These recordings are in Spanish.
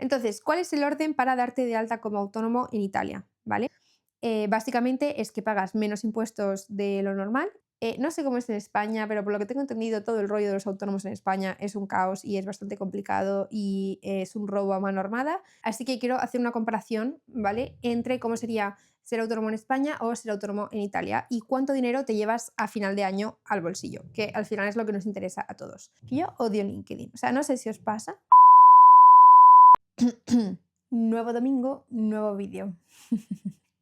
Entonces, ¿cuál es el orden para darte de alta como autónomo en Italia? ¿Vale? Básicamente es que pagas menos impuestos de lo normal. No sé cómo es en España, pero por lo que tengo entendido, todo el rollo de los autónomos en España es un caos y es bastante complicado y es un robo a mano armada. Así que quiero hacer una comparación, ¿vale? Entre cómo sería ser autónomo en España o ser autónomo en Italia y cuánto dinero te llevas a final de año al bolsillo, que al final es lo que nos interesa a todos. Que yo odio LinkedIn. O sea, no sé si os pasa. Nuevo domingo, nuevo vídeo.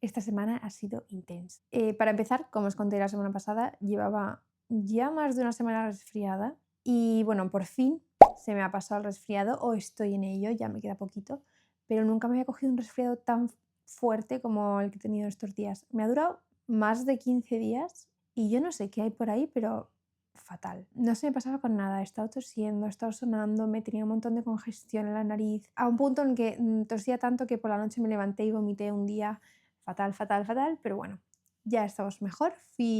Esta semana ha sido intensa. Para empezar, como os conté la semana pasada, llevaba ya más de una semana resfriada y bueno, por fin se me ha pasado el resfriado o estoy en ello, ya me queda poquito, pero nunca me había cogido un resfriado tan fuerte como el que he tenido estos días. Me ha durado más de 15 días y yo no sé qué hay por ahí, pero fatal. No se me pasaba con nada, he estado tosiendo, he estado sonando, me tenía un montón de congestión en la nariz, a un punto en que tosía tanto que por la noche me levanté y vomité un día fatal, fatal, fatal, pero bueno, ya estamos mejor.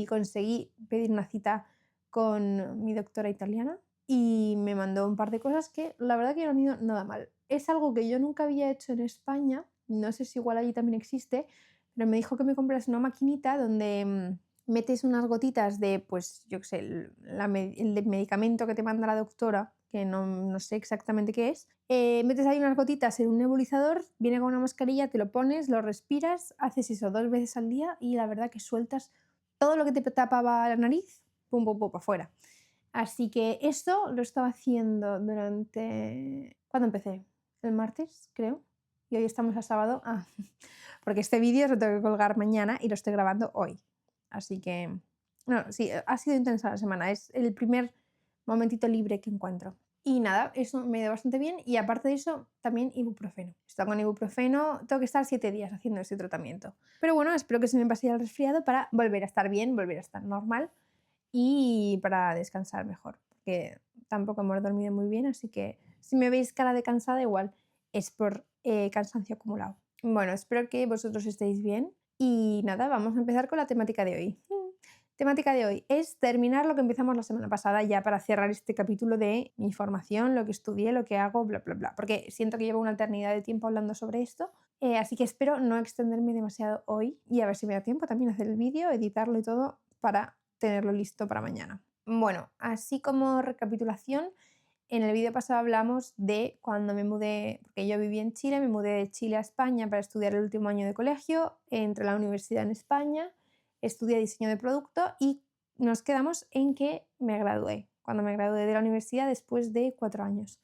Conseguí pedir una cita con mi doctora italiana y me mandó un par de cosas que la verdad que no han ido nada mal. Es algo que yo nunca había hecho en España, no sé si igual allí también existe, pero me dijo que me comprase una maquinita donde metes unas gotitas de, pues, yo qué sé, el medicamento que te manda la doctora, que no sé exactamente qué es. Metes ahí unas gotitas en un nebulizador, viene con una mascarilla, te lo pones, lo respiras, haces eso 2 veces al día y la verdad que sueltas todo lo que te tapaba la nariz, pum, pum, pum, para afuera. Así que esto lo estaba haciendo durante... ¿Cuándo empecé? El martes, creo. Y hoy estamos a sábado. Ah, porque este vídeo lo tengo que colgar mañana y lo estoy grabando hoy. Así que, no, sí, ha sido intensa la semana. Es el primer momentito libre que encuentro. Y nada, eso me dio bastante bien. Y aparte de eso, también ibuprofeno. Estoy con ibuprofeno, tengo que estar 7 días haciendo ese tratamiento. Pero bueno, espero que se me pase ya el resfriado para volver a estar bien, volver a estar normal y para descansar mejor. Porque tampoco hemos dormido muy bien, así que si me veis cara de cansada, igual es por cansancio acumulado. Bueno, espero que vosotros estéis bien y nada, vamos a empezar con la temática de hoy. Temática de hoy es terminar lo que empezamos la semana pasada ya para cerrar este capítulo de mi formación, lo que estudié, lo que hago, bla, bla, bla, porque siento que llevo una eternidad de tiempo hablando sobre esto, así que espero no extenderme demasiado hoy y a ver si me da tiempo también hacer el vídeo, editarlo y todo para tenerlo listo para mañana. Bueno, así como recapitulación, en el vídeo pasado hablamos de cuando me mudé, porque yo viví en Chile, me mudé de Chile a España para estudiar el último año de colegio, entré a la universidad en España, estudié diseño de producto y nos quedamos en que me gradué, cuando me gradué de la universidad después de 4 años.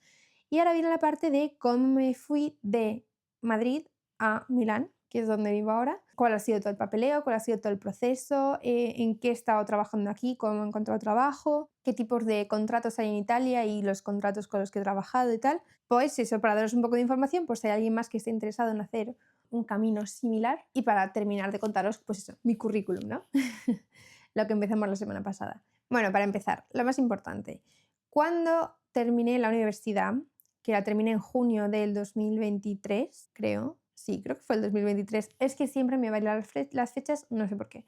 Y ahora viene la parte de cómo me fui de Madrid a Milán, que es donde vivo ahora, cuál ha sido todo el papeleo, cuál ha sido todo el proceso, en qué he estado trabajando aquí, cómo he encontrado trabajo, qué tipos de contratos hay en Italia y los contratos con los que he trabajado y tal. Pues eso, para daros un poco de información, pues si hay alguien más que esté interesado en hacer un camino similar y para terminar de contaros, pues eso, mi currículum, ¿no? Lo que empezamos la semana pasada. Bueno, para empezar, lo más importante, cuando terminé la universidad, que la terminé en junio del 2023, creo. Sí, creo que fue el 2023. Es que siempre me bailan las fechas, no sé por qué.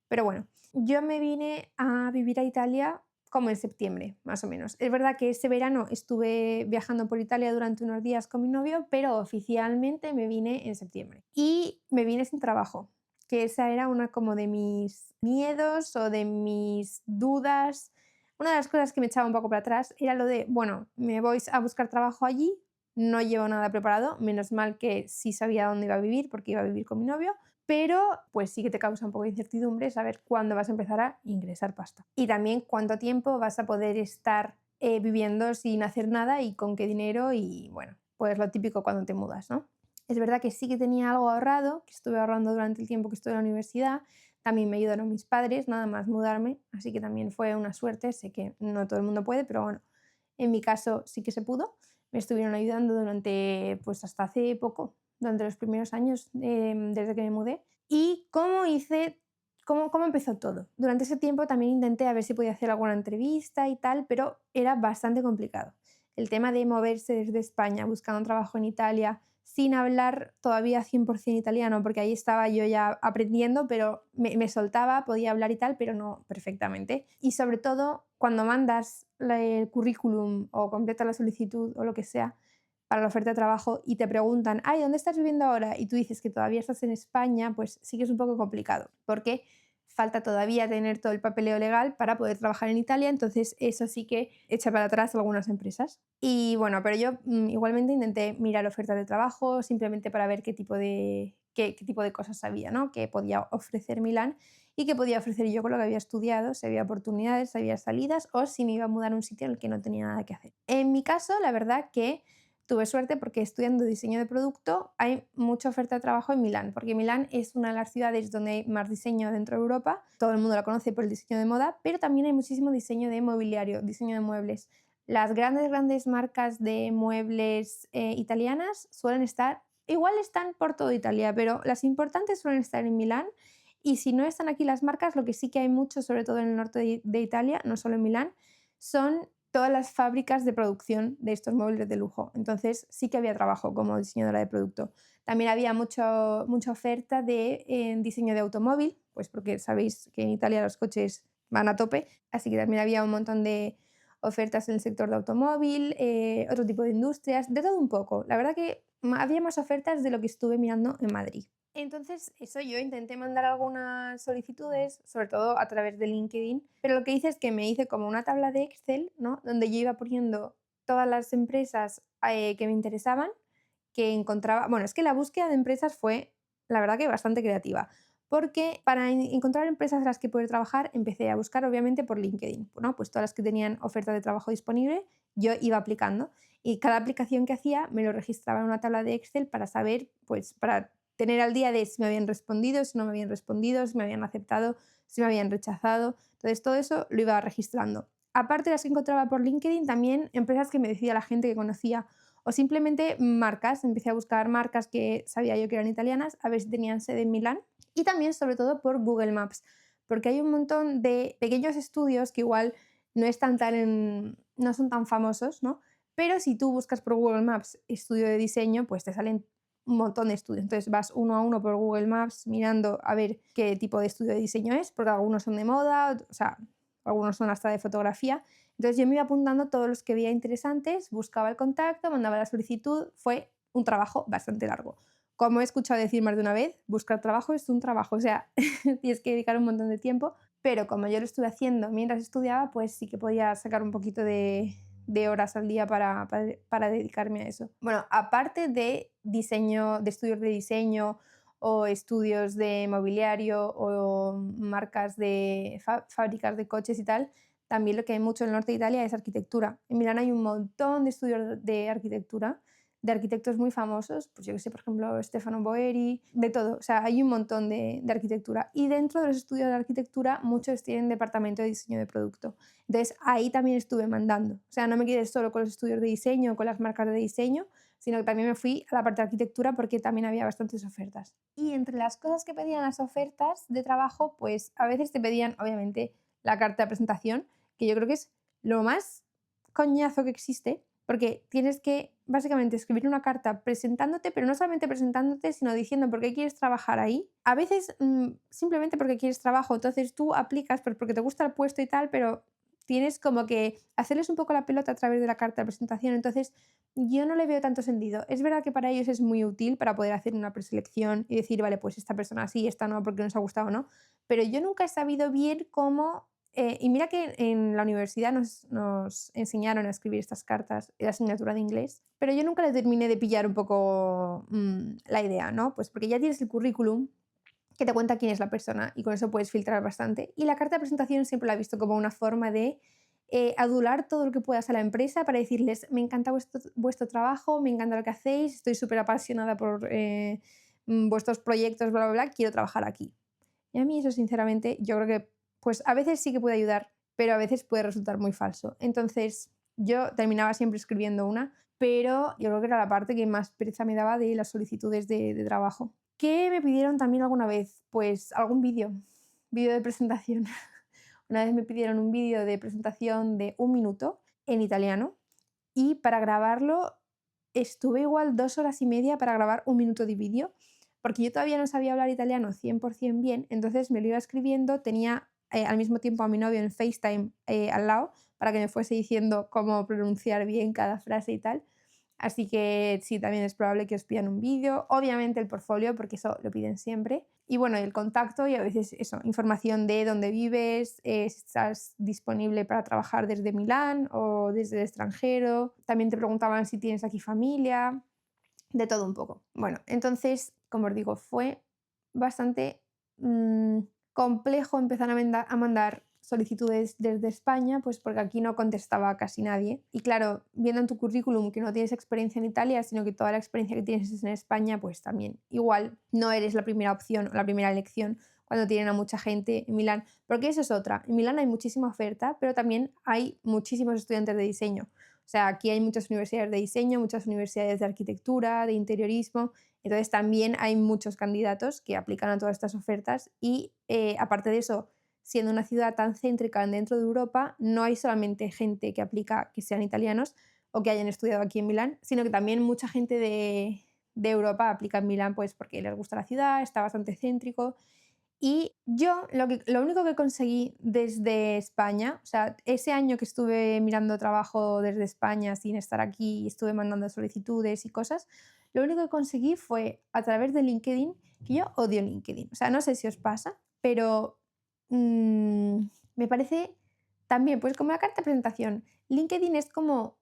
Pero bueno, yo me vine a vivir a Italia como en septiembre, más o menos. Es verdad que ese verano estuve viajando por Italia durante unos días con mi novio, pero oficialmente me vine en septiembre. Y me vine sin trabajo, que esa era una como de mis miedos o de mis dudas. Una de las cosas que me echaba un poco para atrás era lo de, bueno, me voy a buscar trabajo allí, no llevo nada preparado, menos mal que sí sabía dónde iba a vivir porque iba a vivir con mi novio, pero pues sí que te causa un poco de incertidumbre saber cuándo vas a empezar a ingresar pasta. Y también cuánto tiempo vas a poder estar viviendo sin hacer nada y con qué dinero y bueno, pues lo típico cuando te mudas, ¿no? Es verdad que sí que tenía algo ahorrado, que estuve ahorrando durante el tiempo que estuve en la universidad, también me ayudaron mis padres, nada más mudarme, así que también fue una suerte, sé que no todo el mundo puede, pero bueno, en mi caso sí que se pudo, me estuvieron ayudando durante, pues hasta hace poco, durante los primeros años desde que me mudé. ¿Y cómo hice, cómo empezó todo? Durante ese tiempo también intenté a ver si podía hacer alguna entrevista y tal, pero era bastante complicado. El tema de moverse desde España buscando un trabajo en Italia sin hablar todavía 100% italiano, porque ahí estaba yo ya aprendiendo, pero me soltaba, podía hablar y tal, pero no perfectamente. Y sobre todo, cuando mandas el currículum o completas la solicitud o lo que sea, para la oferta de trabajo y te preguntan, ay, ¿dónde estás viviendo ahora? Y tú dices que todavía estás en España, pues sí que es un poco complicado, porque falta todavía tener todo el papeleo legal para poder trabajar en Italia, entonces eso sí que echa para atrás a algunas empresas. Y bueno, pero yo igualmente intenté mirar ofertas de trabajo simplemente para ver qué tipo de cosas había, ¿no? Que podía ofrecer Milán y qué podía ofrecer yo con lo que había estudiado, si había oportunidades, si había salidas o si me iba a mudar a un sitio en el que no tenía nada que hacer. En mi caso, la verdad que tuve suerte porque estudiando diseño de producto hay mucha oferta de trabajo en Milán, porque Milán es una de las ciudades donde hay más diseño dentro de Europa. Todo el mundo la conoce por el diseño de moda, pero también hay muchísimo diseño de mobiliario, diseño de muebles. Las grandes marcas de muebles italianas suelen estar, igual están por toda Italia, pero las importantes suelen estar en Milán. Y si no están aquí las marcas, lo que sí que hay mucho, sobre todo en el norte de Italia, no solo en Milán, son todas las fábricas de producción de estos muebles de lujo. Entonces sí que había trabajo como diseñadora de producto. También había mucha oferta de diseño de automóvil, pues porque sabéis que en Italia los coches van a tope, así que también había un montón de ofertas en el sector de automóvil, otro tipo de industrias, de todo un poco. La verdad que había más ofertas de lo que estuve mirando en Madrid. Entonces, eso yo intenté mandar algunas solicitudes, sobre todo a través de LinkedIn, pero lo que hice es que me hice como una tabla de Excel, ¿no? Donde yo iba poniendo todas las empresas que me interesaban, que encontraba. Bueno, es que la búsqueda de empresas fue, la verdad, que bastante creativa, porque para encontrar empresas en las que poder trabajar, empecé a buscar, obviamente, por LinkedIn, ¿no? Pues todas las que tenían oferta de trabajo disponible, yo iba aplicando y cada aplicación que hacía me lo registraba en una tabla de Excel para saber, pues, para tener al día de si me habían respondido, si no me habían respondido, si me habían aceptado, si me habían rechazado. Entonces, todo eso lo iba registrando. Aparte de las que encontraba por LinkedIn, también empresas que me decía la gente que conocía o simplemente marcas. Empecé a buscar marcas que sabía yo que eran italianas, a ver si tenían sede en Milán. Y también, sobre todo, por Google Maps, porque hay un montón de pequeños estudios que igual no son tan famosos, ¿no? Pero si tú buscas por Google Maps estudio de diseño, pues te salen un montón de estudios. Entonces vas uno a uno por Google Maps mirando a ver qué tipo de estudio de diseño es, porque algunos son de moda, o sea, algunos son hasta de fotografía. Entonces yo me iba apuntando todos los que veía interesantes, buscaba el contacto, mandaba la solicitud. Fue un trabajo bastante largo. Como he escuchado decir más de una vez, buscar trabajo es un trabajo, o sea, tienes que dedicar un montón de tiempo, pero como yo lo estuve haciendo mientras estudiaba, pues sí que podía sacar un poquito de horas al día para dedicarme a eso. Bueno, aparte de diseño, de estudios de diseño o estudios de mobiliario o marcas de fábricas de coches y tal, también lo que hay mucho en el norte de Italia es arquitectura. En Milán hay un montón de estudios de arquitectura, de arquitectos muy famosos, pues yo que sé, por ejemplo, Stefano Boeri, de todo. O sea, hay un montón de arquitectura. Y dentro de los estudios de arquitectura, muchos tienen departamento de diseño de producto. Entonces, ahí también estuve mandando. O sea, no me quedé solo con los estudios de diseño, con las marcas de diseño, sino que también me fui a la parte de arquitectura porque también había bastantes ofertas. Y entre las cosas que pedían las ofertas de trabajo, pues a veces te pedían, obviamente, la carta de presentación, que yo creo que es lo más coñazo que existe, porque tienes que básicamente escribir una carta presentándote, pero no solamente presentándote, sino diciendo por qué quieres trabajar ahí. A veces simplemente porque quieres trabajo, entonces tú aplicas pues, porque te gusta el puesto y tal, pero tienes como que hacerles un poco la pelota a través de la carta de presentación. Entonces yo no le veo tanto sentido. Es verdad que para ellos es muy útil para poder hacer una preselección y decir, vale, pues esta persona sí, esta no, porque nos ha gustado o no, pero yo nunca he sabido bien cómo y mira que en la universidad nos enseñaron a escribir estas cartas en la asignatura de inglés, pero yo nunca le terminé de pillar un poco la idea, ¿no? Pues porque ya tienes el currículum que te cuenta quién es la persona y con eso puedes filtrar bastante. Y la carta de presentación siempre la he visto como una forma de adular todo lo que puedas a la empresa para decirles, me encanta vuestro trabajo, me encanta lo que hacéis, estoy súper apasionada por vuestros proyectos, bla, bla, bla, quiero trabajar aquí. Y a mí eso, sinceramente, yo creo que pues a veces sí que puede ayudar, pero a veces puede resultar muy falso. Entonces yo terminaba siempre escribiendo una, pero yo creo que era la parte que más pereza me daba de las solicitudes de trabajo. ¿Qué me pidieron también alguna vez? Pues algún vídeo de presentación. Una vez me pidieron un vídeo de presentación de 1 minuto en italiano y para grabarlo estuve igual 2 horas y media para grabar 1 minuto de vídeo, porque yo todavía no sabía hablar italiano 100% bien, entonces me lo iba escribiendo, tenía al mismo tiempo a mi novio en FaceTime al lado para que me fuese diciendo cómo pronunciar bien cada frase y tal. Así que sí, también es probable que os pidan un vídeo, obviamente el portfolio, porque eso lo piden siempre. Y bueno, el contacto y a veces eso, información de dónde vives, si estás disponible para trabajar desde Milán o desde el extranjero. También te preguntaban si tienes aquí familia, de todo un poco. Bueno, entonces, como os digo, fue bastante complejo empezar a mandar solicitudes desde España, pues porque aquí no contestaba casi nadie. Y claro, viendo en tu currículum que no tienes experiencia en Italia, sino que toda la experiencia que tienes es en España, pues también igual no eres la primera opción o la primera elección cuando tienen a mucha gente en Milán. Porque eso es otra. En Milán hay muchísima oferta, pero también hay muchísimos estudiantes de diseño. O sea, aquí hay muchas universidades de diseño, muchas universidades de arquitectura, de interiorismo. Entonces también hay muchos candidatos que aplican a todas estas ofertas y aparte de eso, siendo una ciudad tan céntrica dentro de Europa, no hay solamente gente que aplica que sean italianos o que hayan estudiado aquí en Milán, sino que también mucha gente de Europa aplica en Milán pues porque les gusta la ciudad, está bastante céntrico. Y yo lo único que conseguí desde España, o sea, ese año que estuve mirando trabajo desde España sin estar aquí y estuve mandando solicitudes y cosas, lo único que conseguí fue a través de LinkedIn, que yo odio LinkedIn. O sea, no sé si os pasa, pero me parece también, pues como la carta de presentación, LinkedIn es como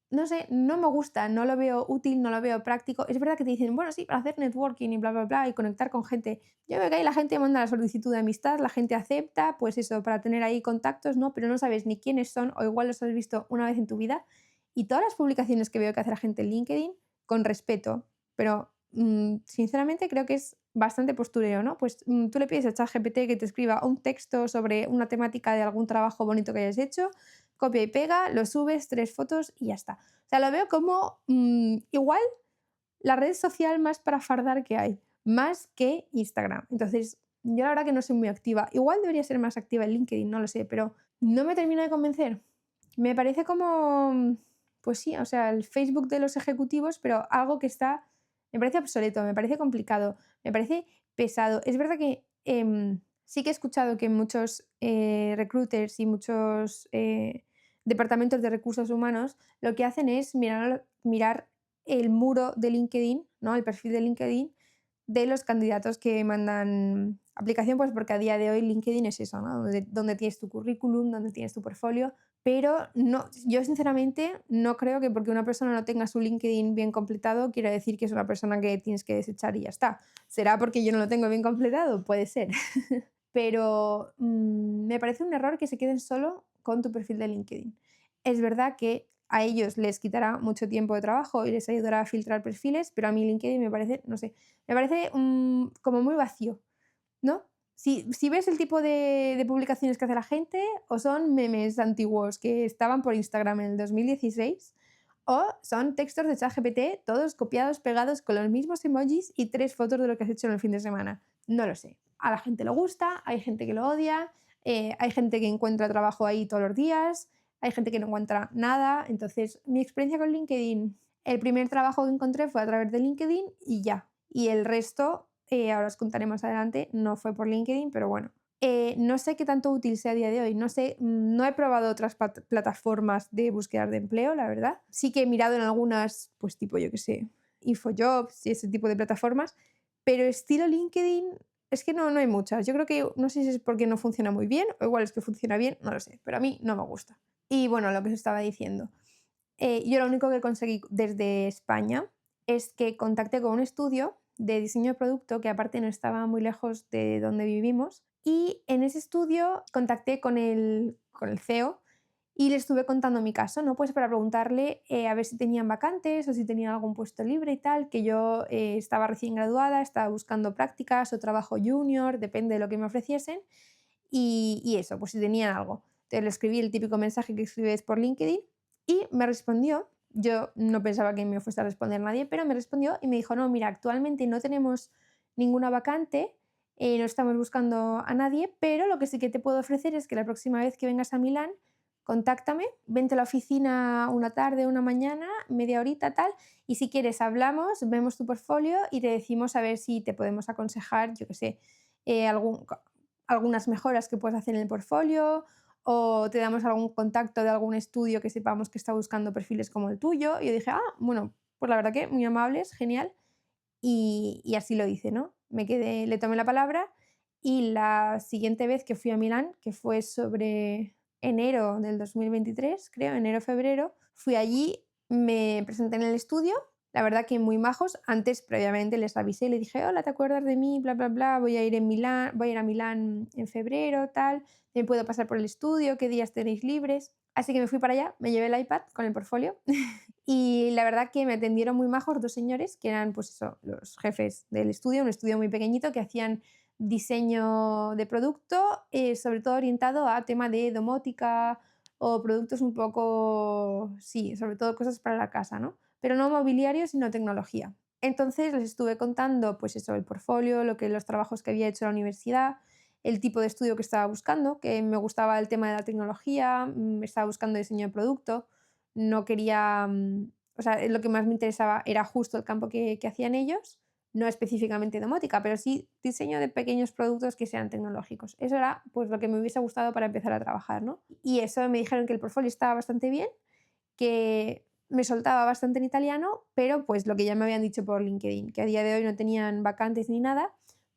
no sé, no me gusta, no lo veo útil, no lo veo práctico. Es verdad que te dicen, bueno, sí, para hacer networking y bla, bla, bla, y conectar con gente. Yo veo que ahí la gente manda la solicitud de amistad, la gente acepta, pues eso, para tener ahí contactos, ¿no? Pero no sabes ni quiénes son o igual los has visto una vez en tu vida. Y todas las publicaciones que veo que hace la gente en LinkedIn, con respeto, pero sinceramente creo que es bastante postureo, ¿no? Pues tú le pides a ChatGPT que te escriba un texto sobre una temática de algún trabajo bonito que hayas hecho, copia y pega, lo subes, 3 fotos y ya está. O sea, lo veo como igual la red social más para fardar que hay, más que Instagram. Entonces, yo la verdad que no soy muy activa. Igual debería ser más activa en LinkedIn, no lo sé, pero no me termina de convencer. Me parece como, pues sí, o sea, el Facebook de los ejecutivos, pero algo que está, me parece obsoleto, me parece complicado, me parece pesado. Es verdad que sí que he escuchado que muchos recruiters y muchos departamentos de recursos humanos lo que hacen es mirar el muro de LinkedIn, ¿no? El perfil de LinkedIn de los candidatos que mandan aplicación, pues porque a día de hoy LinkedIn es eso, ¿no? Donde tienes tu currículum, donde tienes tu portfolio, pero no, yo sinceramente no creo que porque una persona no tenga su LinkedIn bien completado quiera decir que es una persona que tienes que desechar y ya está. ¿Será porque yo no lo tengo bien completado? Puede ser. Pero me parece un error que se queden solo con tu perfil de LinkedIn. Es verdad que a ellos les quitará mucho tiempo de trabajo y les ayudará a filtrar perfiles, pero a mí LinkedIn me parece, no sé, me parece como muy vacío, ¿no? Si ves el tipo de publicaciones que hace la gente, o son memes antiguos que estaban por Instagram en el 2016, o son textos de ChatGPT, todos copiados, pegados con los mismos emojis y 3 fotos de lo que has hecho en el fin de semana. No lo sé. A la gente le gusta, hay gente que lo odia, hay gente que encuentra trabajo ahí todos los días, hay gente que no encuentra nada. Entonces, mi experiencia con LinkedIn, el primer trabajo que encontré fue a través de LinkedIn y ya. Y el resto, ahora os contaré más adelante, no fue por LinkedIn, pero bueno. No sé qué tanto útil sea a día de hoy. No sé, no he probado otras plataformas de búsqueda de empleo, la verdad. Sí que he mirado en algunas, pues tipo, yo qué sé, Infojobs y ese tipo de plataformas, pero estilo LinkedIn es que no hay muchas. Yo creo que, no sé si es porque no funciona muy bien o igual es que funciona bien, no lo sé, pero a mí no me gusta. Y bueno, lo que os estaba diciendo. Yo lo único que conseguí desde España es que contacté con un estudio de diseño de producto que aparte no estaba muy lejos de donde vivimos y en ese estudio contacté con el CEO y le estuve contando mi caso, ¿no? Pues para preguntarle a ver si tenían vacantes o si tenían algún puesto libre y tal, que yo estaba recién graduada, estaba buscando prácticas o trabajo junior, depende de lo que me ofreciesen y eso, pues si tenían algo. Entonces le escribí el típico mensaje que escribes por LinkedIn y me respondió. Yo no pensaba que me fuese a responder nadie, pero me respondió y me dijo, no, mira, actualmente no tenemos ninguna vacante, no estamos buscando a nadie, pero lo que sí que te puedo ofrecer es que la próxima vez que vengas a Milán, contáctame, vente a la oficina una tarde, una mañana, media horita, tal, y si quieres hablamos, vemos tu portfolio y te decimos a ver si te podemos aconsejar, yo qué sé, algunas mejoras que puedes hacer en el portfolio o te damos algún contacto de algún estudio que sepamos que está buscando perfiles como el tuyo. Y yo dije, bueno, pues la verdad que muy amables, genial. Y así lo hice, ¿no? Le tomé la palabra y la siguiente vez que fui a Milán, que fue sobre enero del 2023, creo, enero-febrero, fui allí, me presenté en el estudio, la verdad que muy majos. Antes, previamente, les avisé, le dije, hola, ¿te acuerdas de mí? Bla, bla, bla, voy a ir a Milán en febrero, tal, me puedo pasar por el estudio, ¿qué días tenéis libres? Así que me fui para allá, me llevé el iPad con el portfolio y la verdad que me atendieron muy majos 2 señores que eran, pues eso, los jefes del estudio, un estudio muy pequeñito que hacían diseño de producto, sobre todo orientado a tema de domótica o productos un poco, sí, sobre todo cosas para la casa, ¿no? Pero no mobiliario, sino tecnología. Entonces les estuve contando, pues eso, el portfolio, los trabajos que había hecho en la universidad, el tipo de estudio que estaba buscando, que me gustaba el tema de la tecnología, estaba buscando diseño de producto, no quería, o sea, lo que más me interesaba era justo el campo que hacían ellos, no específicamente domótica, pero sí diseño de pequeños productos que sean tecnológicos. Eso era pues lo que me hubiese gustado para empezar a trabajar, ¿no? Y eso me dijeron que el portfolio estaba bastante bien, que me soltaba bastante en italiano, pero pues lo que ya me habían dicho por LinkedIn, que a día de hoy no tenían vacantes ni nada,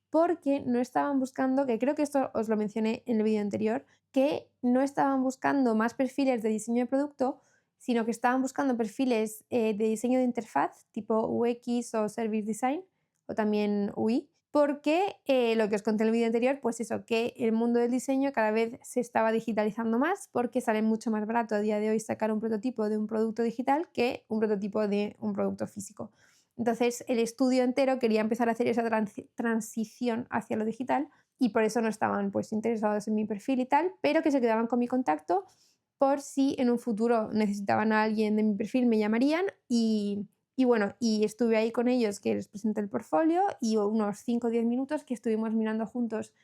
porque no estaban buscando, que creo que esto os lo mencioné en el vídeo anterior, que no estaban buscando más perfiles de diseño de producto, sino que estaban buscando perfiles de diseño de interfaz, tipo UX o Service Design, o también UI, porque lo que os conté en el vídeo anterior, pues eso, que el mundo del diseño cada vez se estaba digitalizando más porque sale mucho más barato a día de hoy sacar un prototipo de un producto digital que un prototipo de un producto físico. Entonces, el estudio entero quería empezar a hacer esa transición hacia lo digital y por eso no estaban pues interesados en mi perfil y tal, pero que se quedaban con mi contacto por si en un futuro necesitaban a alguien de mi perfil, me llamarían y bueno, y estuve ahí con ellos que les presenté el portfolio y unos 5 o 10 minutos que estuvimos mirando juntos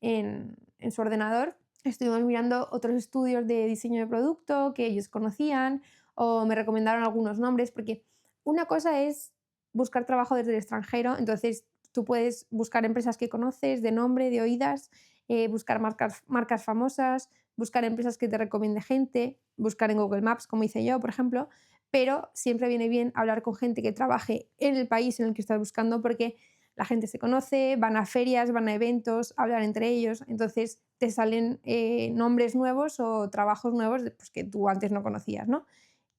en su ordenador, estuvimos mirando otros estudios de diseño de producto que ellos conocían o me recomendaron algunos nombres, porque una cosa es buscar trabajo desde el extranjero, entonces tú puedes buscar empresas que conoces de nombre, de oídas, buscar marcas famosas, buscar empresas que te recomiende gente, buscar en Google Maps, como hice yo, por ejemplo, pero siempre viene bien hablar con gente que trabaje en el país en el que estás buscando porque la gente se conoce, van a ferias, van a eventos, hablan entre ellos, entonces te salen nombres nuevos o trabajos nuevos pues, que tú antes no conocías, ¿no?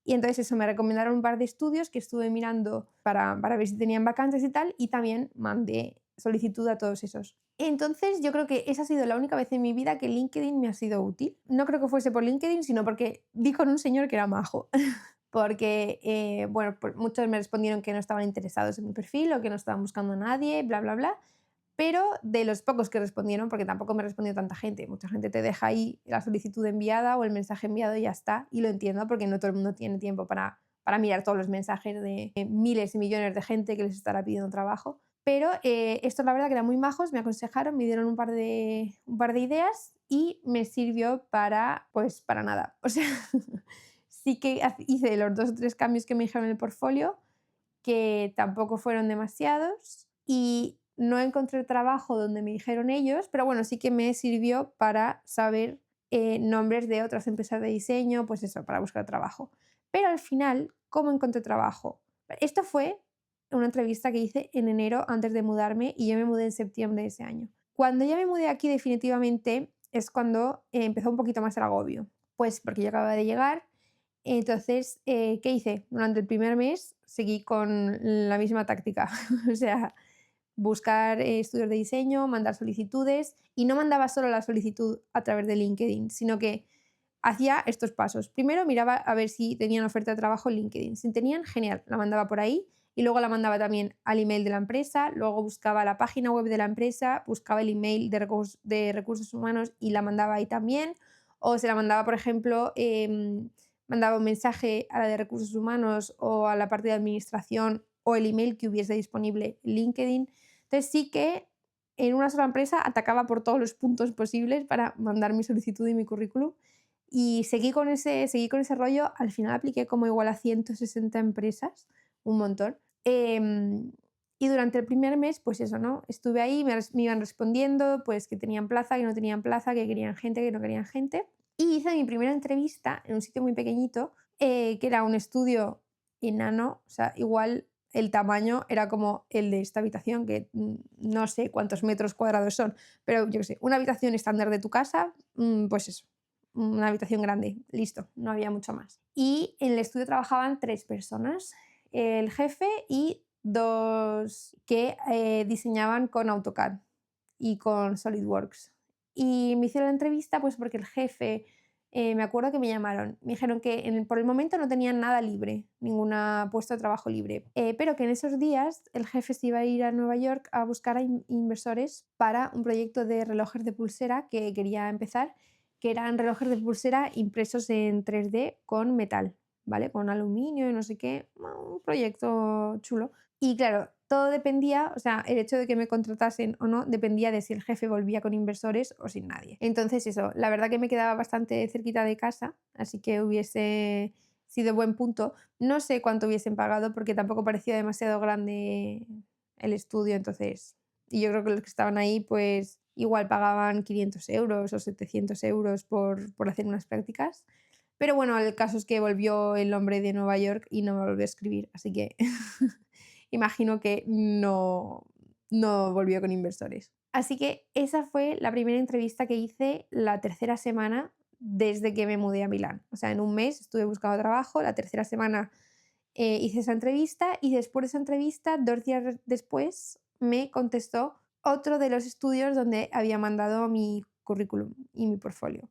Y entonces eso, me recomendaron un par de estudios que estuve mirando para ver si tenían vacantes y tal, y también mandé solicitud a todos esos. Entonces yo creo que esa ha sido la única vez en mi vida que LinkedIn me ha sido útil. No creo que fuese por LinkedIn, sino porque di con un señor que era majo. Porque, bueno, muchos me respondieron que no estaban interesados en mi perfil o que no estaban buscando a nadie, bla, bla, bla. Pero de los pocos que respondieron, porque tampoco me respondió tanta gente, mucha gente te deja ahí la solicitud enviada o el mensaje enviado y ya está, y lo entiendo porque no todo el mundo tiene tiempo para mirar todos los mensajes de miles y millones de gente que les estará pidiendo trabajo. Pero esto la verdad que eran muy majos, me aconsejaron, me dieron un par de ideas y me sirvió pues para nada. O sea, sí que hice los 2 o 3 cambios que me dijeron en el portfolio, que tampoco fueron demasiados y no encontré trabajo donde me dijeron ellos, pero bueno, sí que me sirvió para saber nombres de otras empresas de diseño, pues eso, para buscar trabajo. Pero al final, ¿cómo encontré trabajo? Esto fue una entrevista que hice en enero antes de mudarme y yo me mudé en septiembre de ese año. Cuando ya me mudé aquí definitivamente es cuando empezó un poquito más el agobio, pues porque yo acababa de llegar. Entonces, ¿qué hice? Durante el primer mes seguí con la misma táctica, o sea, buscar estudios de diseño, mandar solicitudes y no mandaba solo la solicitud a través de LinkedIn, sino que hacía estos pasos. Primero miraba a ver si tenían oferta de trabajo en LinkedIn. Si tenían, genial, la mandaba por ahí y luego la mandaba también al email de la empresa, luego buscaba la página web de la empresa, buscaba el email de recursos humanos y la mandaba ahí también. O se la mandaba, por ejemplo, mandaba un mensaje a la de recursos humanos o a la parte de administración o el email que hubiese disponible en LinkedIn. Entonces sí que en una sola empresa atacaba por todos los puntos posibles para mandar mi solicitud y mi currículum y seguí con ese rollo. Al final apliqué como igual a 160 empresas, un montón. Y durante el primer mes, pues eso, ¿no? Estuve ahí, me iban respondiendo, pues que tenían plaza, que no tenían plaza, que querían gente, que no querían gente. Y hice mi primera entrevista en un sitio muy pequeñito, que era un estudio enano, o sea, igual el tamaño era como el de esta habitación, que no sé cuántos metros cuadrados son, pero yo qué sé, una habitación estándar de tu casa, pues eso, una habitación grande, listo, no había mucho más. Y en el estudio trabajaban 3 personas, el jefe y dos que diseñaban con AutoCAD y con SolidWorks. Y me hicieron la entrevista pues porque el jefe, me acuerdo que me llamaron, me dijeron que por el momento no tenían nada libre, ninguna puesto de trabajo libre, pero que en esos días el jefe se iba a ir a Nueva York a buscar a inversores para un proyecto de relojes de pulsera que quería empezar, que eran relojes de pulsera impresos en 3D con metal, ¿vale? Con aluminio y no sé qué, un proyecto chulo. Y claro, todo dependía, o sea, el hecho de que me contratasen o no, dependía de si el jefe volvía con inversores o sin nadie. Entonces eso, la verdad que me quedaba bastante cerquita de casa, así que hubiese sido buen punto. No sé cuánto hubiesen pagado porque tampoco parecía demasiado grande el estudio, entonces, y yo creo que los que estaban ahí pues igual pagaban 500 euros o 700 euros por hacer unas prácticas. Pero bueno, el caso es que volvió el hombre de Nueva York y no me volvió a escribir, así que imagino que no volvió con inversores. Así que esa fue la primera entrevista que hice la tercera semana desde que me mudé a Milán. O sea, en un mes estuve buscando trabajo, la tercera semana hice esa entrevista y después de esa entrevista, 2 días después, me contestó otro de los estudios donde había mandado mi currículum y mi portfolio.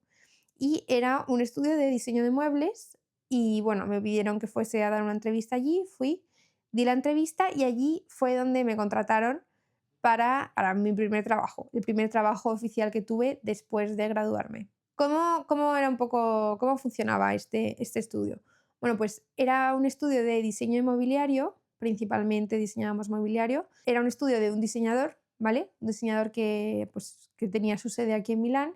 Y era un estudio de diseño de muebles y bueno, me pidieron que fuese a dar una entrevista allí, fui, di la entrevista y allí fue donde me contrataron para mi primer trabajo, el primer trabajo oficial que tuve después de graduarme. ¿Cómo era un poco, cómo funcionaba este estudio? Bueno, pues era un estudio de diseño inmobiliario, principalmente diseñábamos mobiliario. Era un estudio de un diseñador, ¿vale? Un diseñador que, pues, que tenía su sede aquí en Milán,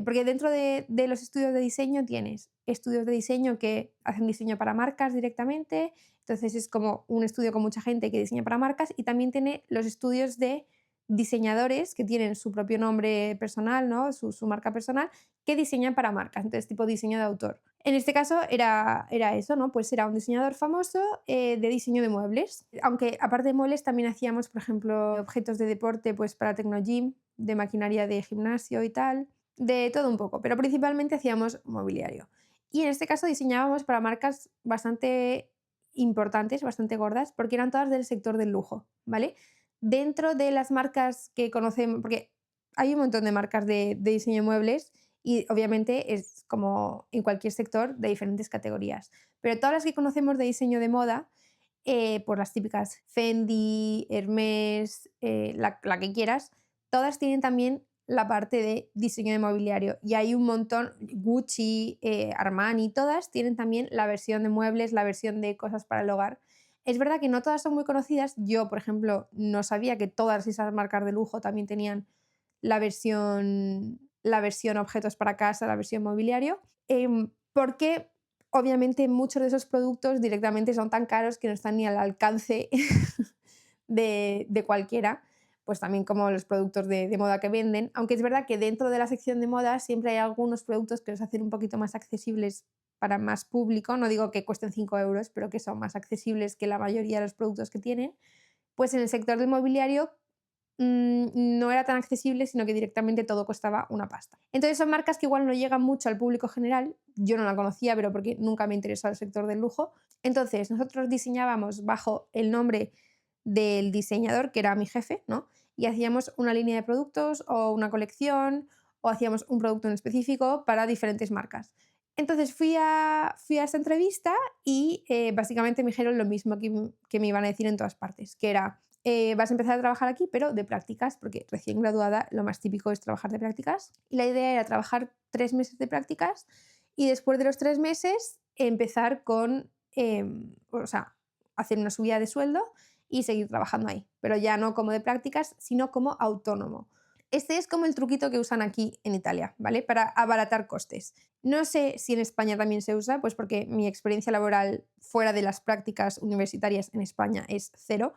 porque dentro de los estudios de diseño tienes estudios de diseño que hacen diseño para marcas directamente, entonces es como un estudio con mucha gente que diseña para marcas, y también tiene los estudios de diseñadores que tienen su propio nombre personal, ¿no? Su marca personal, que diseñan para marcas, entonces tipo diseño de autor. En este caso era eso, ¿no? Pues era un diseñador famoso de diseño de muebles. Aunque aparte de muebles también hacíamos, por ejemplo, objetos de deporte pues para Tecnogym, de maquinaria de gimnasio y tal, de todo un poco, pero principalmente hacíamos mobiliario. Y en este caso diseñábamos para marcas bastante importantes, bastante gordas, porque eran todas del sector del lujo, ¿vale? Dentro de las marcas que conocemos, porque hay un montón de marcas de diseño de muebles y obviamente es como en cualquier sector de diferentes categorías, pero todas las que conocemos de diseño de moda, por las típicas Fendi, Hermès, la que quieras, todas tienen también la parte de diseño de mobiliario y hay un montón, Gucci, Armani, todas tienen también la versión de muebles, la versión de cosas para el hogar. Es verdad que no todas son muy conocidas. Yo, por ejemplo, no sabía que todas esas marcas de lujo también tenían la versión objetos para casa, la versión mobiliario, porque obviamente muchos de esos productos directamente son tan caros que no están ni al alcance de cualquiera, pues también como los productos de moda que venden, aunque es verdad que dentro de la sección de moda siempre hay algunos productos que los hacen un poquito más accesibles para más público, no digo que cuesten 5 euros, pero que son más accesibles que la mayoría de los productos que tienen, pues en el sector del mobiliario no era tan accesible, sino que directamente todo costaba una pasta. Entonces son marcas que igual no llegan mucho al público general. Yo no la conocía, pero porque nunca me interesó el sector del lujo. Entonces nosotros diseñábamos bajo el nombre del diseñador, que era mi jefe, ¿no? Y hacíamos una línea de productos o una colección o hacíamos un producto en específico para diferentes marcas. Entonces fui a esta entrevista y básicamente me dijeron lo mismo que me iban a decir en todas partes, que era vas a empezar a trabajar aquí, pero de prácticas, porque recién graduada lo más típico es trabajar de prácticas. Y la idea era trabajar 3 meses de prácticas y después de los 3 meses empezar o sea, hacer una subida de sueldo y seguir trabajando ahí, pero ya no como de prácticas, sino como autónomo. Este es como el truquito que usan aquí en Italia, ¿vale? Para abaratar costes. No sé si en España también se usa, pues porque mi experiencia laboral fuera de las prácticas universitarias en España es cero,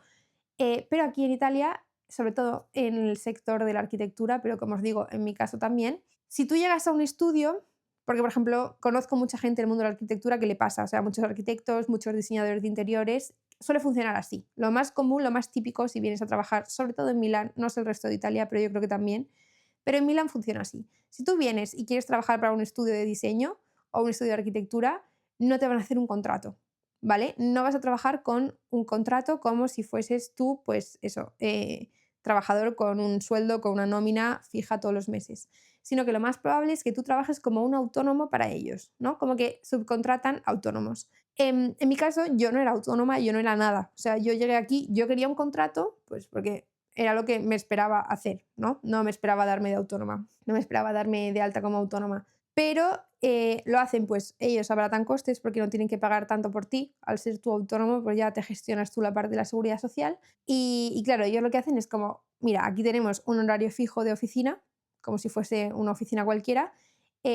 pero aquí en Italia, sobre todo en el sector de la arquitectura, pero como os digo, en mi caso también, si tú llegas a un estudio, Porque, por ejemplo, conozco mucha gente del mundo de la arquitectura que le pasa, o sea, muchos arquitectos, muchos diseñadores de interiores, suele funcionar así. Lo más común, lo más típico, si vienes a trabajar, sobre todo en Milán, no sé el resto de Italia, pero yo creo que también, pero en Milán funciona así. Si tú vienes y quieres trabajar para un estudio de diseño o un estudio de arquitectura, no te van a hacer un contrato, ¿vale? No vas a trabajar con un contrato como si fueses tú, pues eso, trabajador con un sueldo, con una nómina fija todos los meses, sino que lo más probable es que tú trabajes como un autónomo para ellos, ¿no? Como que subcontratan autónomos. En mi caso, yo no era autónoma, yo no era nada. O sea, yo llegué aquí, yo quería un contrato, pues porque era lo que me esperaba hacer, ¿no? No me esperaba darme de autónoma, no me esperaba darme de alta como autónoma. Pero lo hacen, pues ellos abaratan costes porque no tienen que pagar tanto por ti. Al ser tú autónomo, pues ya te gestionas tú la parte de la seguridad social. Y claro, ellos lo que hacen es como, mira, aquí tenemos un horario fijo de oficina, como si fuese una oficina cualquiera,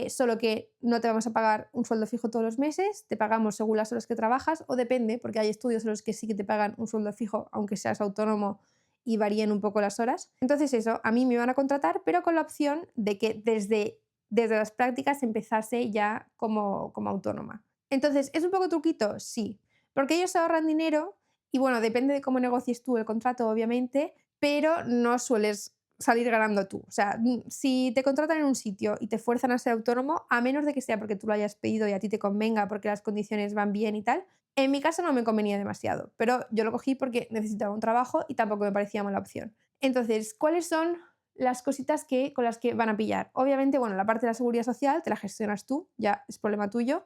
solo que no te vamos a pagar un sueldo fijo todos los meses, te pagamos según las horas que trabajas, o depende, porque hay estudios en los que sí que te pagan un sueldo fijo, aunque seas autónomo y varían un poco las horas. Entonces eso, a mí me iban a contratar, pero con la opción de que desde las prácticas empezase ya como autónoma. Entonces, ¿es un poco truquito? Sí, porque ellos se ahorran dinero y bueno, depende de cómo negocies tú el contrato, obviamente, pero no sueles salir ganando tú. O sea, si te contratan en un sitio y te fuerzan a ser autónomo, a menos de que sea porque tú lo hayas pedido y a ti te convenga porque las condiciones van bien y tal, en mi caso no me convenía demasiado, pero yo lo cogí porque necesitaba un trabajo y tampoco me parecía mala opción. Entonces, ¿cuáles son las cositas con las que van a pillar? Obviamente, bueno, la parte de la seguridad social te la gestionas tú, ya es problema tuyo.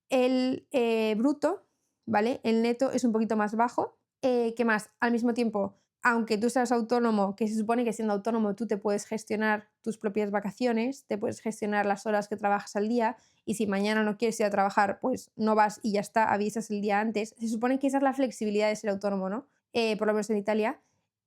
El bruto, ¿vale? El neto es un poquito más bajo. ¿Qué más? Al mismo tiempo, aunque tú seas autónomo, que se supone que siendo autónomo tú te puedes gestionar tus propias vacaciones, te puedes gestionar las horas que trabajas al día y si mañana no quieres ir a trabajar, pues no vas y ya está, avisas el día antes. Se supone que esa es la flexibilidad de ser autónomo, ¿no? Por lo menos en Italia.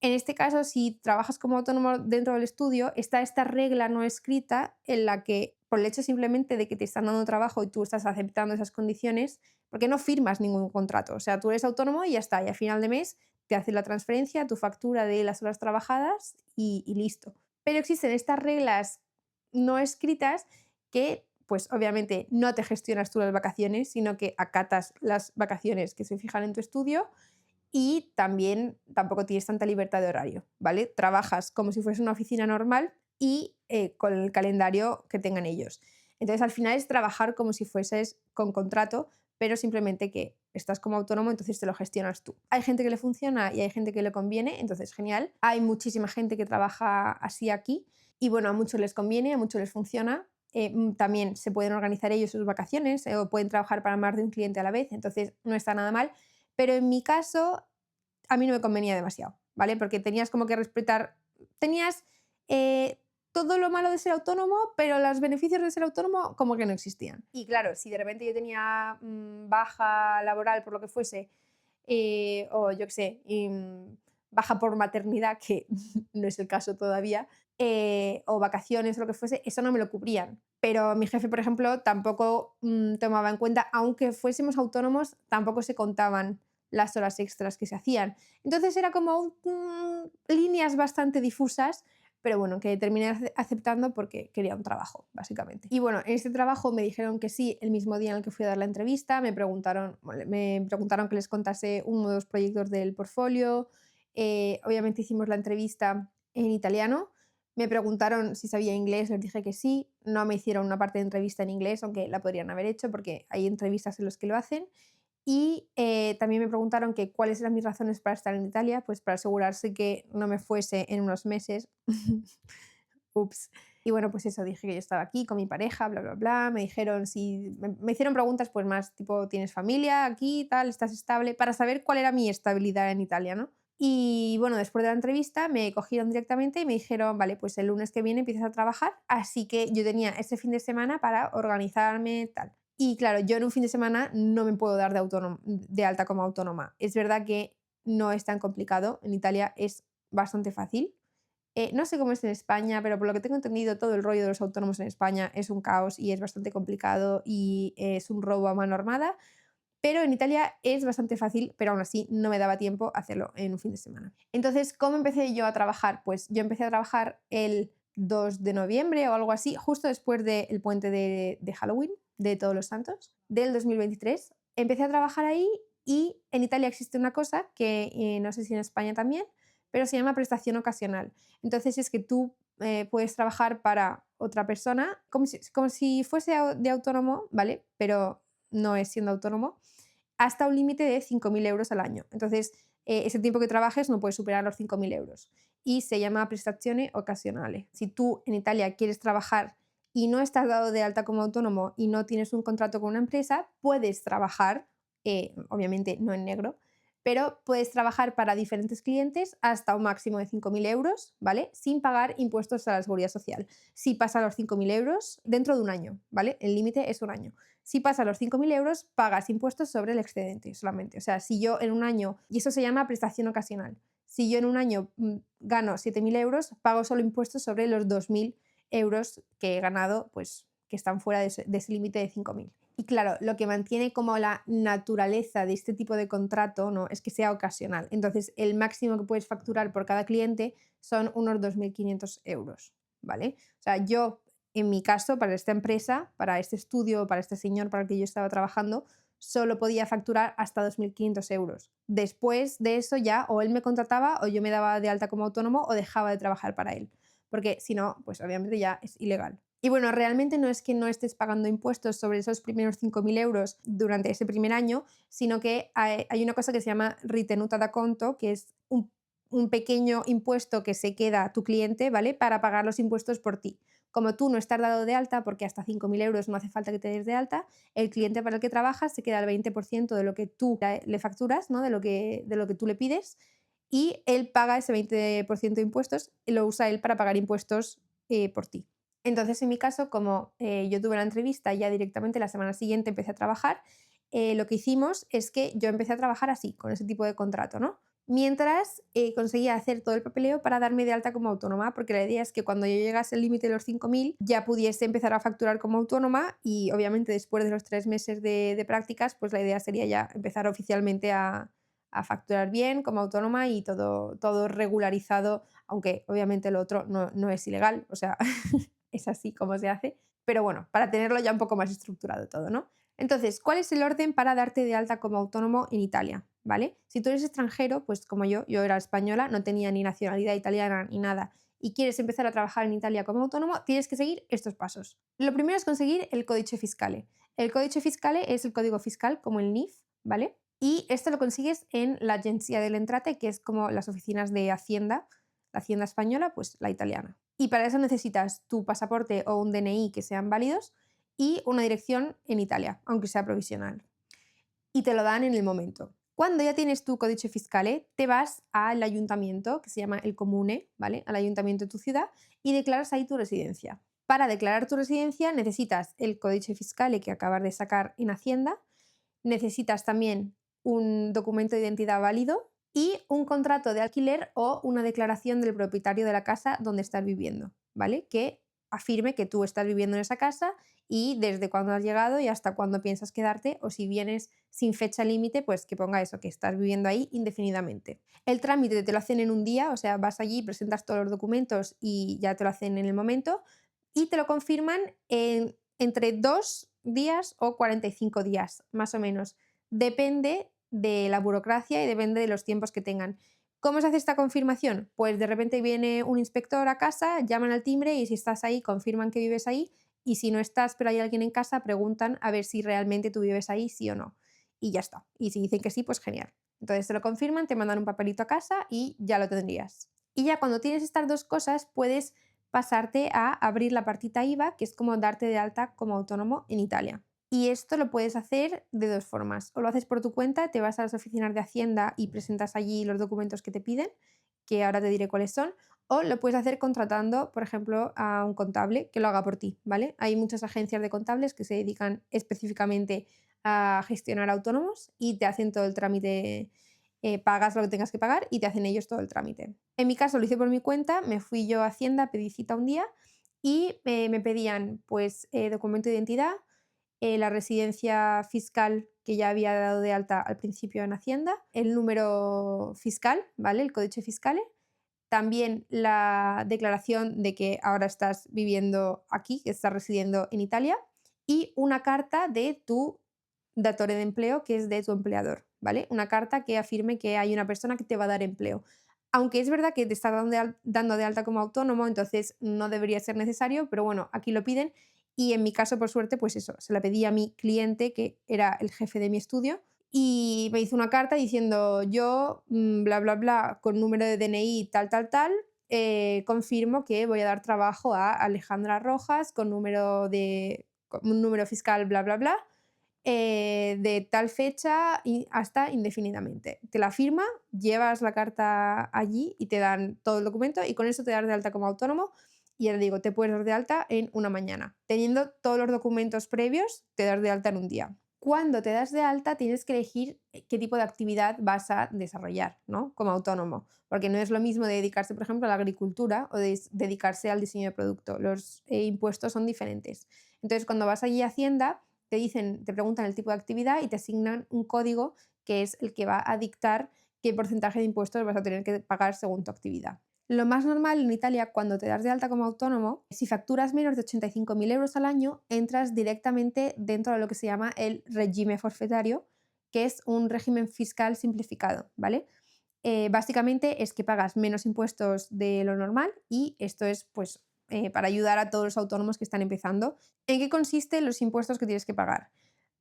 En este caso, si trabajas como autónomo dentro del estudio, está esta regla no escrita en la que, por el hecho simplemente de que te están dando trabajo y tú estás aceptando esas condiciones, porque no firmas ningún contrato. O sea, tú eres autónomo y ya está. Y a final de mes te hacen la transferencia, tu factura de las horas trabajadas y listo. Pero existen estas reglas no escritas que, pues obviamente, no te gestionas tú las vacaciones, sino que acatas las vacaciones que se fijan en tu estudio y también tampoco tienes tanta libertad de horario, ¿vale? Trabajas como si fuese una oficina normal y con el calendario que tengan ellos. Entonces, al final es trabajar como si fueses con contrato, pero simplemente que estás como autónomo, entonces te lo gestionas tú. Hay gente que le funciona y hay gente que le conviene, entonces genial. Hay muchísima gente que trabaja así aquí y bueno, a muchos les conviene, a muchos les funciona. También se pueden organizar ellos sus vacaciones o pueden trabajar para más de un cliente a la vez, entonces no está nada mal. Pero en mi caso, a mí no me convenía demasiado, ¿vale? Porque tenías como que respetar, tenías eh, todo lo malo de ser autónomo, pero los beneficios de ser autónomo como que no existían. Y claro, si de repente yo tenía baja laboral por lo que fuese, o yo qué sé, baja por maternidad, que no es el caso todavía, o vacaciones o lo que fuese, eso no me lo cubrían. Pero mi jefe, por ejemplo, tampoco tomaba en cuenta, aunque fuésemos autónomos, tampoco se contaban las horas extras que se hacían. Entonces era como líneas bastante difusas, pero bueno, que terminé aceptando porque quería un trabajo, básicamente. Y bueno, en este trabajo me dijeron que sí el mismo día en el que fui a dar la entrevista, me preguntaron que les contase uno de los proyectos del portfolio, obviamente hicimos la entrevista en italiano, me preguntaron si sabía inglés, les dije que sí, no me hicieron una parte de entrevista en inglés, aunque la podrían haber hecho porque hay entrevistas en las que lo hacen. Y también me preguntaron que cuáles eran mis razones para estar en Italia, pues para asegurarse que no me fuese en unos meses. Ups. Y bueno, pues eso, dije que yo estaba aquí con mi pareja, bla, bla, bla. Me dijeron si. Me hicieron preguntas, pues más tipo, ¿tienes familia aquí, tal? ¿Estás estable? Para saber cuál era mi estabilidad en Italia, ¿no? Y bueno, después de la entrevista me cogieron directamente y me dijeron, vale, pues el lunes que viene empiezas a trabajar. Así que yo tenía ese fin de semana para organizarme, tal. Y claro, yo en un fin de semana no me puedo dar de alta como autónoma. Es verdad que no es tan complicado. En Italia es bastante fácil. No sé cómo es en España, pero por lo que tengo entendido, todo el rollo de los autónomos en España es un caos y es bastante complicado y es un robo a mano armada. Pero en Italia es bastante fácil, pero aún así no me daba tiempo hacerlo en un fin de semana. Entonces, ¿cómo empecé yo a trabajar? Pues yo empecé a trabajar el 2 de noviembre o algo así, justo después del puente de Halloween, de Todos los Santos, del 2023. Empecé a trabajar ahí y en Italia existe una cosa que no sé si en España también, pero se llama prestación ocasional. Entonces es que tú puedes trabajar para otra persona como si fuese de autónomo, ¿vale? Pero no es siendo autónomo, hasta un límite de 5.000 euros al año. Entonces, ese tiempo que trabajes no puedes superar los 5.000 euros. Y se llama prestazione occasionale. Si tú en Italia quieres trabajar y no estás dado de alta como autónomo y no tienes un contrato con una empresa, puedes trabajar, obviamente no en negro, pero puedes trabajar para diferentes clientes hasta un máximo de 5.000 euros, ¿vale? Sin pagar impuestos a la seguridad social. Si pasa los 5.000 euros dentro de un año, ¿vale? El límite es un año. Si pasa los 5.000 euros, pagas impuestos sobre el excedente solamente. O sea, si yo en un año, y eso se llama prestación ocasional, si yo en un año gano 7.000 euros, pago solo impuestos sobre los 2.000 euros que he ganado, pues que están fuera de ese límite de 5.000. Y claro, lo que mantiene como la naturaleza de este tipo de contrato, ¿no?, es que sea ocasional. Entonces, el máximo que puedes facturar por cada cliente son unos 2.500 euros, ¿vale? O sea, yo, en mi caso, para esta empresa, para este estudio, para este señor para el que yo estaba trabajando, solo podía facturar hasta 2.500 euros. Después de eso ya o él me contrataba o yo me daba de alta como autónomo o dejaba de trabajar para él, porque si no, pues obviamente ya es ilegal. Y bueno, realmente no es que no estés pagando impuestos sobre esos primeros 5.000 euros durante ese primer año, sino que hay una cosa que se llama ritenuta da conto, que es un pequeño impuesto que se queda a tu cliente, ¿vale? Para pagar los impuestos por ti. Como tú no estás dado de alta, porque hasta 5.000 euros no hace falta que te des de alta, el cliente para el que trabajas se queda el 20% de lo que tú le facturas, ¿no?, de lo que tú le pides, y él paga ese 20% de impuestos y lo usa él para pagar impuestos por ti. Entonces, en mi caso, como yo tuve la entrevista y ya directamente la semana siguiente empecé a trabajar, lo que hicimos es que yo empecé a trabajar así, con ese tipo de contrato, ¿no? Mientras conseguía hacer todo el papeleo para darme de alta como autónoma, porque la idea es que cuando yo llegase al límite de los 5.000 ya pudiese empezar a facturar como autónoma y obviamente después de los 3 meses de prácticas, pues la idea sería ya empezar oficialmente a facturar bien como autónoma y todo regularizado, aunque obviamente lo otro no es ilegal, o sea, es así como se hace, pero bueno, para tenerlo ya un poco más estructurado todo, ¿no? Entonces, ¿cuál es el orden para darte de alta como autónomo en Italia? ¿Vale? Si tú eres extranjero, pues como yo era española, no tenía ni nacionalidad italiana ni nada, y quieres empezar a trabajar en Italia como autónomo, tienes que seguir estos pasos. Lo primero es conseguir el codice fiscale. El codice fiscale es el código fiscal, como el NIF, ¿vale? Y esto lo consigues en la Agencia del Entrate, que es como las oficinas de Hacienda, la Hacienda española, pues la italiana. Y para eso necesitas tu pasaporte o un DNI que sean válidos y una dirección en Italia, aunque sea provisional. Y te lo dan en el momento. Cuando ya tienes tu codice fiscale, te vas al ayuntamiento, que se llama el comune, ¿vale? Al ayuntamiento de tu ciudad y declaras ahí tu residencia. Para declarar tu residencia necesitas el codice fiscale que acabas de sacar en Hacienda, necesitas también un documento de identidad válido y un contrato de alquiler o una declaración del propietario de la casa donde estás viviendo, ¿vale? Que afirme que tú estás viviendo en esa casa y desde cuándo has llegado y hasta cuándo piensas quedarte, o si vienes sin fecha límite, pues que ponga eso, que estás viviendo ahí indefinidamente. El trámite te lo hacen en un día, o sea, vas allí, presentas todos los documentos y ya te lo hacen en el momento y te lo confirman entre 2 días o 45 días, más o menos. Depende de la burocracia y depende de los tiempos que tengan. ¿Cómo se hace esta confirmación? Pues de repente viene un inspector a casa, llaman al timbre y si estás ahí, confirman que vives ahí, y si no estás pero hay alguien en casa, preguntan a ver si realmente tú vives ahí, sí o no. Y ya está. Y si dicen que sí, pues genial. Entonces te lo confirman, te mandan un papelito a casa y ya lo tendrías. Y ya cuando tienes estas dos cosas, puedes pasarte a abrir la partita IVA, que es como darte de alta como autónomo en Italia. Y esto lo puedes hacer de dos formas. O lo haces por tu cuenta, te vas a las oficinas de Hacienda y presentas allí los documentos que te piden, que ahora te diré cuáles son, o lo puedes hacer contratando, por ejemplo, a un contable que lo haga por ti, ¿vale? Hay muchas agencias de contables que se dedican específicamente a gestionar autónomos y te hacen todo el trámite, pagas lo que tengas que pagar y te hacen ellos todo el trámite. En mi caso lo hice por mi cuenta, me fui yo a Hacienda, pedí cita un día y me pedían pues documento de identidad, la residencia fiscal que ya había dado de alta al principio en Hacienda, el número fiscal, ¿vale? El códice fiscal, también la declaración de que ahora estás viviendo aquí, que estás residiendo en Italia, y una carta de tu datore de empleo, que es de tu empleador, ¿vale? Una carta que afirme que hay una persona que te va a dar empleo. Aunque es verdad que te está dando de alta como autónomo, entonces no debería ser necesario, pero bueno, aquí lo piden y en mi caso, por suerte, pues eso, se la pedí a mi cliente, que era el jefe de mi estudio, y me hizo una carta diciendo yo, bla, bla, bla, con número de DNI, tal, tal, tal, confirmo que voy a dar trabajo a Alejandra Rojas con un número fiscal, bla, bla, bla, de tal fecha y hasta indefinidamente. Te la firma, llevas la carta allí y te dan todo el documento y con eso te das de alta como autónomo. Y ya te digo, te puedes dar de alta en una mañana. Teniendo todos los documentos previos, te das de alta en un día. Cuando te das de alta, tienes que elegir qué tipo de actividad vas a desarrollar, ¿no? Como autónomo. Porque no es lo mismo dedicarse, por ejemplo, a la agricultura o dedicarse al diseño de producto. Los impuestos son diferentes. Entonces, cuando vas allí a Hacienda, te preguntan el tipo de actividad y te asignan un código que es el que va a dictar qué porcentaje de impuestos vas a tener que pagar según tu actividad. Lo más normal en Italia, cuando te das de alta como autónomo, si facturas menos de 85.000 euros al año, entras directamente dentro de lo que se llama el regime forfetario, que es un régimen fiscal simplificado, ¿vale? Básicamente es que pagas menos impuestos de lo normal y esto es pues para ayudar a todos los autónomos que están empezando. ¿En qué consisten los impuestos que tienes que pagar?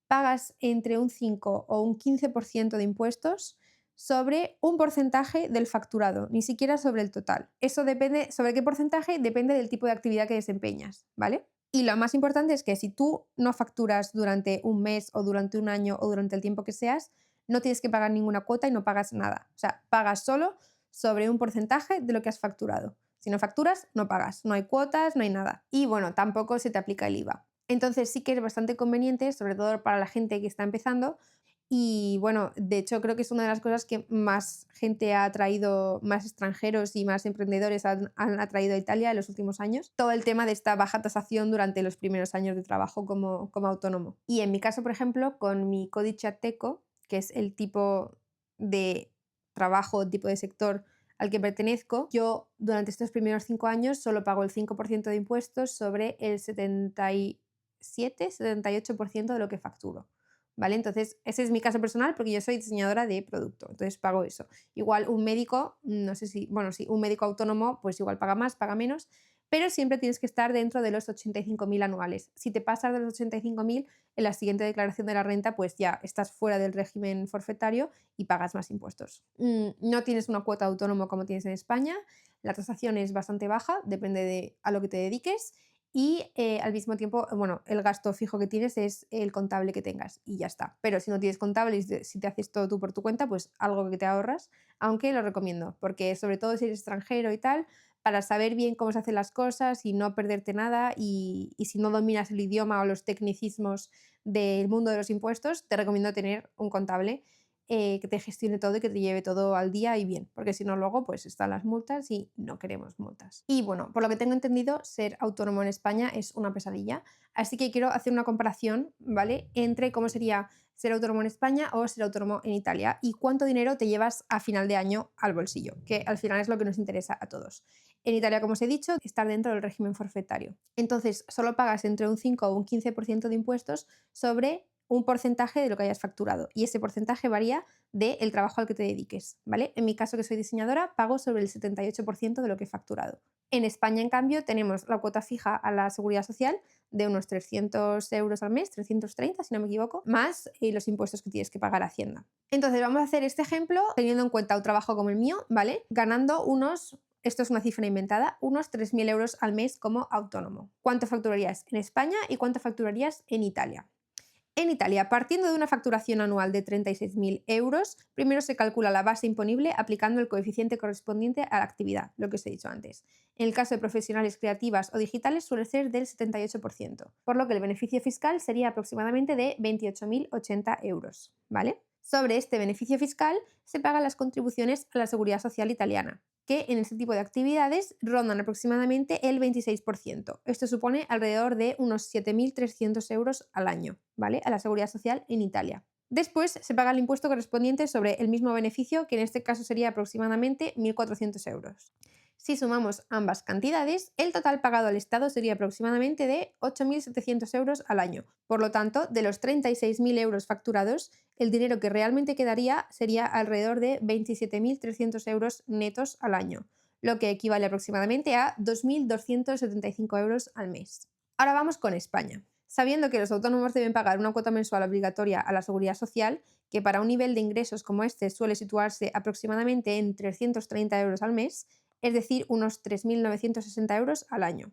Pagas entre un 5 o un 15% de impuestos sobre un porcentaje del facturado, ni siquiera sobre el total. Eso depende, sobre qué porcentaje depende del tipo de actividad que desempeñas, ¿vale? Y lo más importante es que si tú no facturas durante un mes o durante un año o durante el tiempo que seas, no tienes que pagar ninguna cuota y no pagas nada. O sea, pagas solo sobre un porcentaje de lo que has facturado. Si no facturas, no pagas, no hay cuotas, no hay nada. Y bueno, tampoco se te aplica el IVA. Entonces sí que es bastante conveniente, sobre todo para la gente que está empezando. Y bueno, de hecho creo que es una de las cosas que más gente ha atraído, más extranjeros y más emprendedores han atraído a Italia en los últimos años. Todo el tema de esta baja tasación durante los primeros años de trabajo como autónomo. Y en mi caso, por ejemplo, con mi codice Ateco, que es el tipo de trabajo, tipo de sector al que pertenezco, yo durante estos primeros 5 años solo pago el 5% de impuestos sobre el 78% de lo que facturo. ¿Vale? Entonces, ese es mi caso personal porque yo soy diseñadora de producto, entonces pago eso. Igual un médico, no sé si, bueno, sí, un médico autónomo, pues igual paga más, paga menos, pero siempre tienes que estar dentro de los 85.000 anuales. Si te pasas de los 85.000, en la siguiente declaración de la renta, pues ya estás fuera del régimen forfetario y pagas más impuestos. No tienes una cuota autónomo como tienes en España, la tasación es bastante baja, depende de a lo que te dediques y al mismo tiempo, bueno, el gasto fijo que tienes es el contable que tengas y ya está. Pero si no tienes contable y si te haces todo tú por tu cuenta, pues algo que te ahorras, aunque lo recomiendo, porque sobre todo si eres extranjero y tal, para saber bien cómo se hacen las cosas y no perderte nada y si no dominas el idioma o los tecnicismos del mundo de los impuestos, te recomiendo tener un contable que te gestione todo y que te lleve todo al día y bien, porque si no luego pues están las multas y no queremos multas. Y bueno, por lo que tengo entendido, ser autónomo en España es una pesadilla, así que quiero hacer una comparación, ¿vale? Entre cómo sería ser autónomo en España o ser autónomo en Italia y cuánto dinero te llevas a final de año al bolsillo, que al final es lo que nos interesa a todos. En Italia, como os he dicho, estar dentro del régimen forfetario. Entonces, solo pagas entre un 5 o un 15% de impuestos sobre un porcentaje de lo que hayas facturado y ese porcentaje varía del trabajo al que te dediques, ¿vale? En mi caso, que soy diseñadora, pago sobre el 78% de lo que he facturado. En España, en cambio, tenemos la cuota fija a la seguridad social de unos 300 euros al mes, 330 si no me equivoco, más los impuestos que tienes que pagar a Hacienda. Entonces, vamos a hacer este ejemplo teniendo en cuenta un trabajo como el mío, ¿vale? Ganando esto es una cifra inventada, unos 3.000 euros al mes como autónomo. ¿Cuánto facturarías en España y cuánto facturarías en Italia? En Italia, partiendo de una facturación anual de 36.000 euros, primero se calcula la base imponible aplicando el coeficiente correspondiente a la actividad, lo que os he dicho antes. En el caso de profesionales creativas o digitales suele ser del 78%, por lo que el beneficio fiscal sería aproximadamente de 28.080 euros, ¿vale? Sobre este beneficio fiscal se pagan las contribuciones a la seguridad social italiana, que en este tipo de actividades rondan aproximadamente el 26%. Esto supone alrededor de unos 7.300 euros al año, ¿vale? A la seguridad social en Italia. Después se paga el impuesto correspondiente sobre el mismo beneficio, que en este caso sería aproximadamente 1.400 euros. Si sumamos ambas cantidades, el total pagado al Estado sería aproximadamente de 8.700 euros al año. Por lo tanto, de los 36.000 euros facturados, el dinero que realmente quedaría sería alrededor de 27.300 euros netos al año, lo que equivale aproximadamente a 2.275 euros al mes. Ahora vamos con España. Sabiendo que los autónomos deben pagar una cuota mensual obligatoria a la Seguridad Social, que para un nivel de ingresos como este suele situarse aproximadamente en 330 euros al mes, es decir, unos 3.960 euros al año.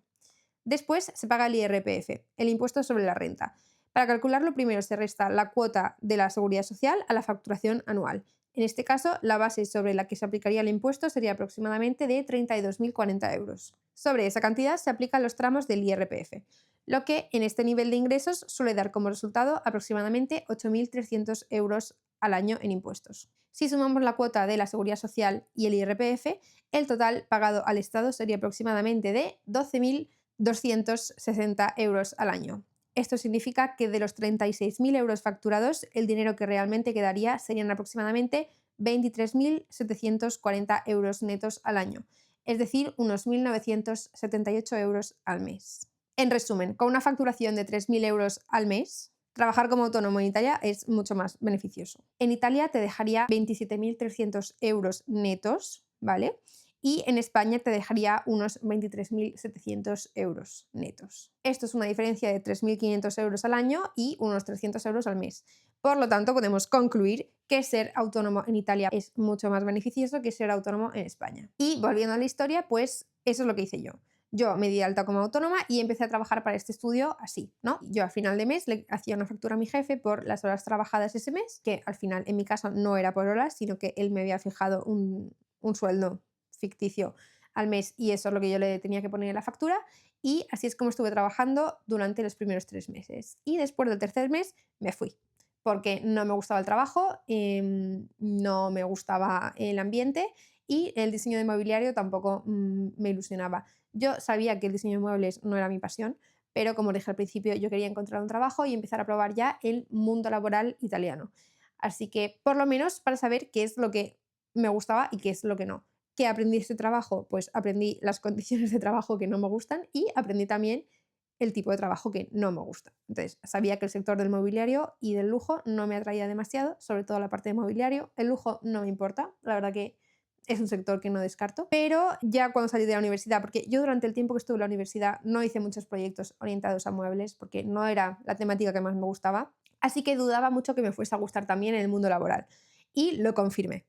Después se paga el IRPF, el impuesto sobre la renta. Para calcularlo, primero se resta la cuota de la Seguridad Social a la facturación anual. En este caso, la base sobre la que se aplicaría el impuesto sería aproximadamente de 32.040 euros. Sobre esa cantidad se aplican los tramos del IRPF, lo que en este nivel de ingresos suele dar como resultado aproximadamente 8.300 euros al año en impuestos. Si sumamos la cuota de la Seguridad Social y el IRPF, el total pagado al Estado sería aproximadamente de 12.260 euros al año. Esto significa que de los 36.000 euros facturados, el dinero que realmente quedaría serían aproximadamente 23.740 euros netos al año, es decir, unos 1.978 euros al mes. En resumen, con una facturación de 3.000 euros al mes, trabajar como autónomo en Italia es mucho más beneficioso. En Italia te dejaría 27.300 euros netos, ¿vale? Y en España te dejaría unos 23.700 euros netos. Esto es una diferencia de 3.500 euros al año y unos 300 euros al mes. Por lo tanto, podemos concluir que ser autónomo en Italia es mucho más beneficioso que ser autónomo en España. Y volviendo a la historia, pues eso es lo que hice yo. Yo me di de alta como autónoma y empecé a trabajar para este estudio así, ¿no? Yo a final de mes le hacía una factura a mi jefe por las horas trabajadas ese mes, que al final en mi caso no era por horas, sino que él me había fijado un sueldo ficticio al mes y eso es lo que yo le tenía que poner en la factura, y así es como estuve trabajando durante los primeros 3 meses. Y después del tercer mes me fui, porque no me gustaba el trabajo, no me gustaba el ambiente y el diseño de mobiliario tampoco me ilusionaba. Yo sabía que el diseño de muebles no era mi pasión, pero como dije al principio, yo quería encontrar un trabajo y empezar a probar ya el mundo laboral italiano. Así que, por lo menos, para saber qué es lo que me gustaba y qué es lo que no. ¿Qué aprendí de este trabajo? Pues aprendí las condiciones de trabajo que no me gustan y aprendí también el tipo de trabajo que no me gusta. Entonces, sabía que el sector del mobiliario y del lujo no me atraía demasiado, sobre todo la parte de mobiliario. El lujo no me importa, la verdad que es un sector que no descarto, pero ya cuando salí de la universidad, porque yo durante el tiempo que estuve en la universidad no hice muchos proyectos orientados a muebles, porque no era la temática que más me gustaba, así que dudaba mucho que me fuese a gustar también en el mundo laboral. Y lo confirmé.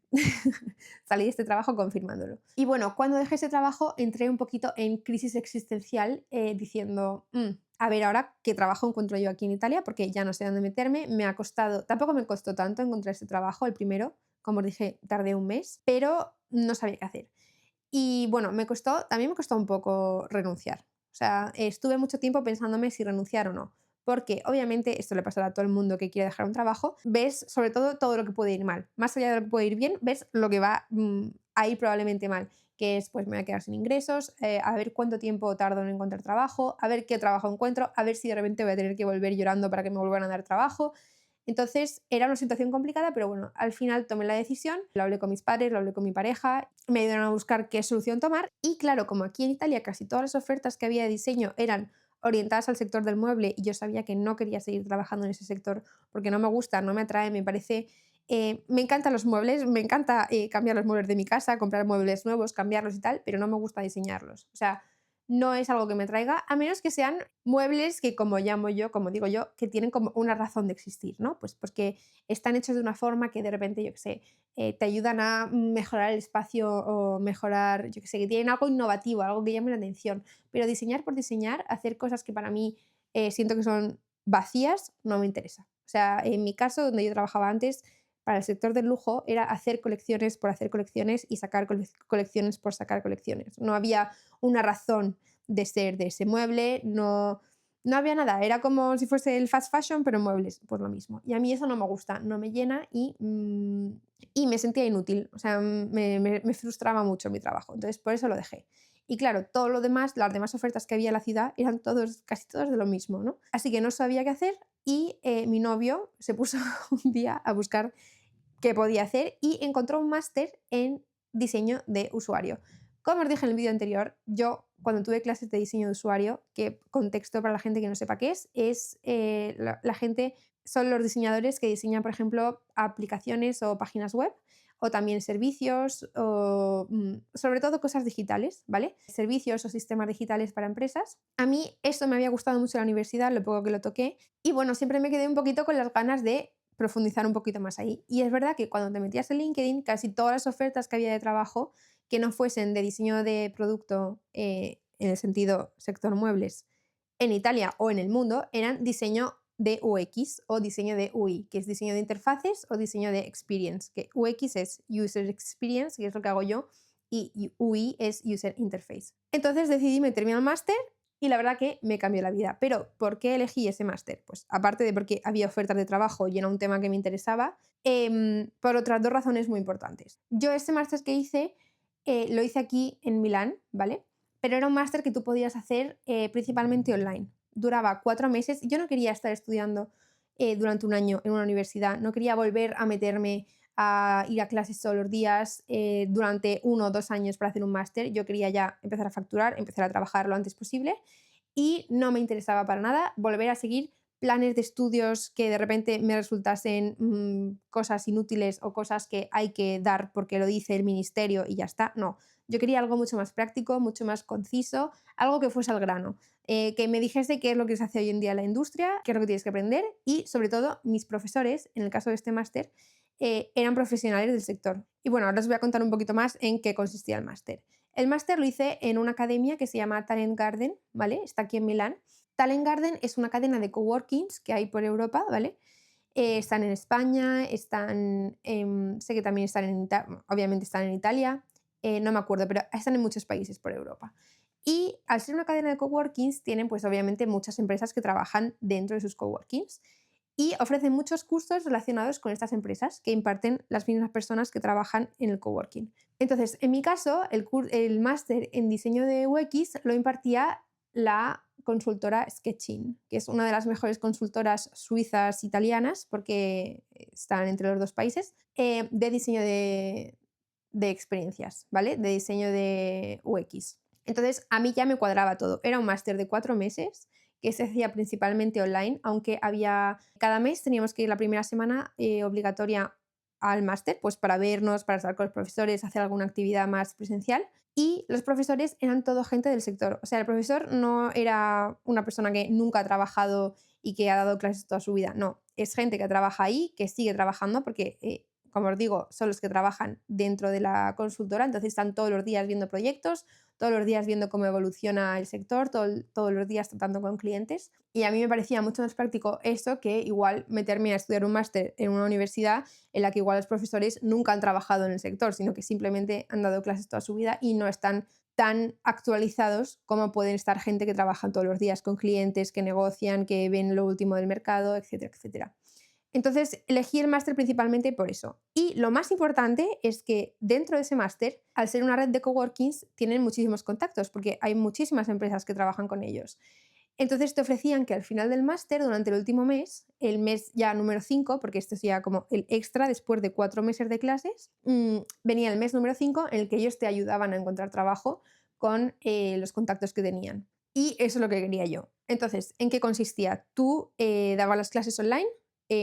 Salí de este trabajo confirmándolo. Y bueno, cuando dejé ese trabajo entré un poquito en crisis existencial diciendo, a ver ahora qué trabajo encuentro yo aquí en Italia, porque ya no sé dónde meterme, me ha costado, tampoco me costó tanto encontrar este trabajo, el primero, como os dije, tardé un mes, pero no sabía qué hacer. Y bueno, también me costó un poco renunciar. O sea, estuve mucho tiempo pensándome si renunciar o no. Porque obviamente esto le pasará a todo el mundo que quiere dejar un trabajo, ves sobre todo lo que puede ir mal. Más allá de lo que puede ir bien, ves lo que va a ir probablemente mal, que es pues me voy a quedar sin ingresos, a ver cuánto tiempo tardo en encontrar trabajo, a ver qué trabajo encuentro, a ver si de repente voy a tener que volver llorando para que me vuelvan a dar trabajo. Entonces era una situación complicada, pero bueno, al final tomé la decisión, lo hablé con mis padres, lo hablé con mi pareja, me ayudaron a buscar qué solución tomar y claro, como aquí en Italia casi todas las ofertas que había de diseño eran orientadas al sector del mueble y yo sabía que no quería seguir trabajando en ese sector porque no me gusta, no me atrae, me parece... me encantan los muebles, me encanta cambiar los muebles de mi casa, comprar muebles nuevos, cambiarlos y tal, pero no me gusta diseñarlos. O sea, no es algo que me traiga, a menos que sean muebles que, como llamo yo, como digo yo, que tienen como una razón de existir, ¿no? Pues porque están hechos de una forma que de repente, yo qué sé, te ayudan a mejorar el espacio o mejorar, yo qué sé, que tienen algo innovativo, algo que llame la atención. Pero diseñar por diseñar, hacer cosas que para mí siento que son vacías, no me interesa. O sea, en mi caso, donde yo trabajaba antes, para el sector del lujo era hacer colecciones por hacer colecciones y sacar colecciones por sacar colecciones. No había una razón de ser de ese mueble, no había nada, era como si fuese el fast fashion, pero en muebles, pues lo mismo. Y a mí eso no me gusta, no me llena y me sentía inútil, o sea, me frustraba mucho mi trabajo, entonces por eso lo dejé. Y claro, todo lo demás, las demás ofertas que había en la ciudad eran casi todas de lo mismo, ¿no? Así que no sabía qué hacer y mi novio se puso un día a buscar qué podía hacer y encontró un máster en diseño de usuario. Como os dije en el vídeo anterior, yo cuando tuve clases de diseño de usuario, que contexto para la gente que no sepa qué es la gente, son los diseñadores que diseñan, por ejemplo, aplicaciones o páginas web, o también servicios, o sobre todo cosas digitales, ¿vale? Servicios o sistemas digitales para empresas. A mí esto me había gustado mucho en la universidad, lo poco que lo toqué, y bueno, siempre me quedé un poquito con las ganas de profundizar un poquito más ahí. Y es verdad que cuando te metías en LinkedIn, casi todas las ofertas que había de trabajo que no fuesen de diseño de producto en el sentido sector muebles en Italia o en el mundo, eran diseño de UX o diseño de UI, que es diseño de interfaces o diseño de experience, que UX es User Experience, que es lo que hago yo, y UI es User Interface. Entonces decidí meterme al máster y la verdad que me cambió la vida. Pero ¿por qué elegí ese máster? Pues aparte de porque había ofertas de trabajo y era un tema que me interesaba, por otras dos razones muy importantes. Yo este máster que hice lo hice aquí en Milán, ¿vale? Pero era un máster que tú podías hacer principalmente online. Duraba 4 meses. Yo no quería estar estudiando durante un año en una universidad, no quería volver a meterme a ir a clases todos los días durante 1 o 2 años para hacer un máster. Yo quería ya empezar a facturar, empezar a trabajar lo antes posible y no me interesaba para nada volver a seguir planes de estudios que de repente me resultasen cosas inútiles o cosas que hay que dar porque lo dice el ministerio y ya está. No, yo quería algo mucho más práctico, mucho más conciso, algo que fuese al grano, que me dijese qué es lo que se hace hoy en día en la industria, qué es lo que tienes que aprender y sobre todo mis profesores, en el caso de este máster, eran profesionales del sector. Y bueno, ahora os voy a contar un poquito más en qué consistía el máster. El máster lo hice en una academia que se llama Talent Garden, ¿vale? Está aquí en Milán. Talent Garden es una cadena de coworkings que hay por Europa, ¿vale? Están en España, sé que también están obviamente están en Italia, no me acuerdo, pero están en muchos países por Europa. Y al ser una cadena de coworkings, tienen pues obviamente muchas empresas que trabajan dentro de sus coworkings y ofrecen muchos cursos relacionados con estas empresas que imparten las mismas personas que trabajan en el coworking. Entonces, en mi caso, el máster en diseño de UX lo impartía la consultora Sketchin, que es una de las mejores consultoras suizas italianas, porque están entre los dos países, de diseño de experiencias, ¿vale? De diseño de UX. Entonces, a mí ya me cuadraba todo. Era un máster de 4 meses que se hacía principalmente online, aunque cada mes teníamos que ir la primera semana obligatoria al máster, pues para vernos, para estar con los profesores, hacer alguna actividad más presencial. Y los profesores eran todo gente del sector. O sea, el profesor no era una persona que nunca ha trabajado y que ha dado clases toda su vida. No, es gente que trabaja ahí, que sigue trabajando porque, como os digo, son los que trabajan dentro de la consultora, entonces están todos los días viendo proyectos, todos los días viendo cómo evoluciona el sector, todos los días tratando con clientes. Y a mí me parecía mucho más práctico esto que igual meterme a estudiar un máster en una universidad en la que igual los profesores nunca han trabajado en el sector, sino que simplemente han dado clases toda su vida y no están tan actualizados como pueden estar gente que trabaja todos los días con clientes, que negocian, que ven lo último del mercado, etcétera, etcétera. Entonces, elegí el máster principalmente por eso. Y lo más importante es que dentro de ese máster, al ser una red de coworkings, tienen muchísimos contactos, porque hay muchísimas empresas que trabajan con ellos. Entonces te ofrecían que al final del máster, durante el último mes, el mes ya número 5, porque esto es ya como el extra después de 4 meses de clases, venía el mes número 5 en el que ellos te ayudaban a encontrar trabajo con los contactos que tenían. Y eso es lo que quería yo. Entonces, ¿en qué consistía? Tú dabas las clases online,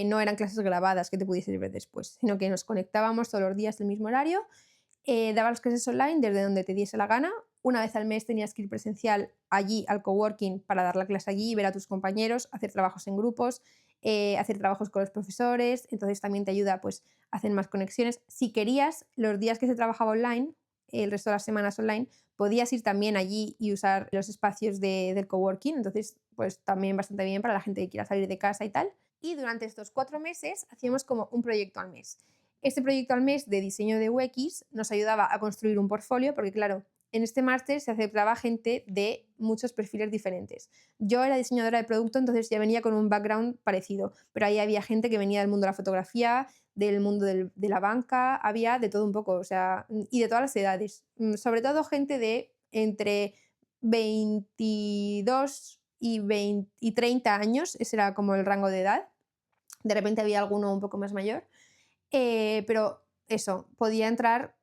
no eran clases grabadas que te pudieses ver después, sino que nos conectábamos todos los días al mismo horario, dabas las clases online desde donde te diese la gana. Una vez al mes tenías que ir presencial allí al coworking para dar la clase allí, ver a tus compañeros, hacer trabajos en grupos, hacer trabajos con los profesores, entonces también te ayuda pues, a hacer más conexiones. Si querías, los días que se trabajaba online, el resto de las semanas online, podías ir también allí y usar los espacios del coworking, entonces pues también bastante bien para la gente que quiera salir de casa y tal. Y durante estos 4 meses hacíamos como un proyecto al mes. Este proyecto al mes de diseño de UX nos ayudaba a construir un portfolio porque, claro, en este máster se aceptaba gente de muchos perfiles diferentes. Yo era diseñadora de producto, entonces ya venía con un background parecido, pero ahí había gente que venía del mundo de la fotografía, del mundo de la banca, había de todo un poco, o sea, y de todas las edades. Sobre todo gente de entre 22 y 30 años, ese era como el rango de edad. De repente había alguno un poco más mayor. Pero eso, podía entrar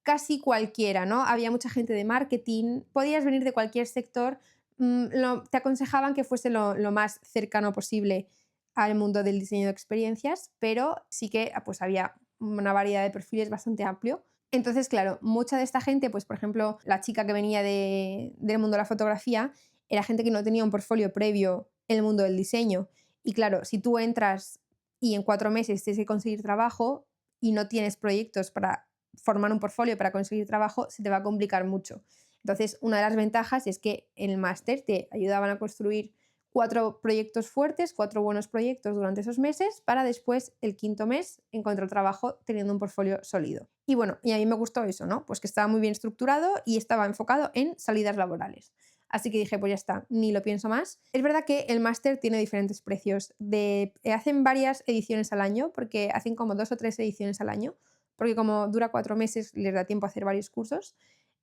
casi cualquiera, ¿no? Había mucha gente de marketing, podías venir de cualquier sector, te aconsejaban que fuese lo más cercano posible al mundo del diseño de experiencias, pero sí que pues había una variedad de perfiles bastante amplio. Entonces, claro, mucha de esta gente, pues por ejemplo, la chica que venía del mundo de la fotografía, era gente que no tenía un portfolio previo en el mundo del diseño. Y claro, si tú entras y en 4 meses tienes que conseguir trabajo y no tienes proyectos para formar un portfolio para conseguir trabajo, se te va a complicar mucho. Entonces, una de las ventajas es que en el máster te ayudaban a construir 4 proyectos fuertes, 4 buenos proyectos durante esos meses para después, el quinto mes, encontrar trabajo teniendo un portfolio sólido. Y bueno, y a mí me gustó eso, ¿no? Pues que estaba muy bien estructurado y estaba enfocado en salidas laborales. Así que dije, pues ya está, ni lo pienso más. Es verdad que el máster tiene diferentes precios. Hacen varias ediciones al año, porque hacen como 2 o 3 ediciones al año, porque como dura 4 meses, les da tiempo a hacer varios cursos.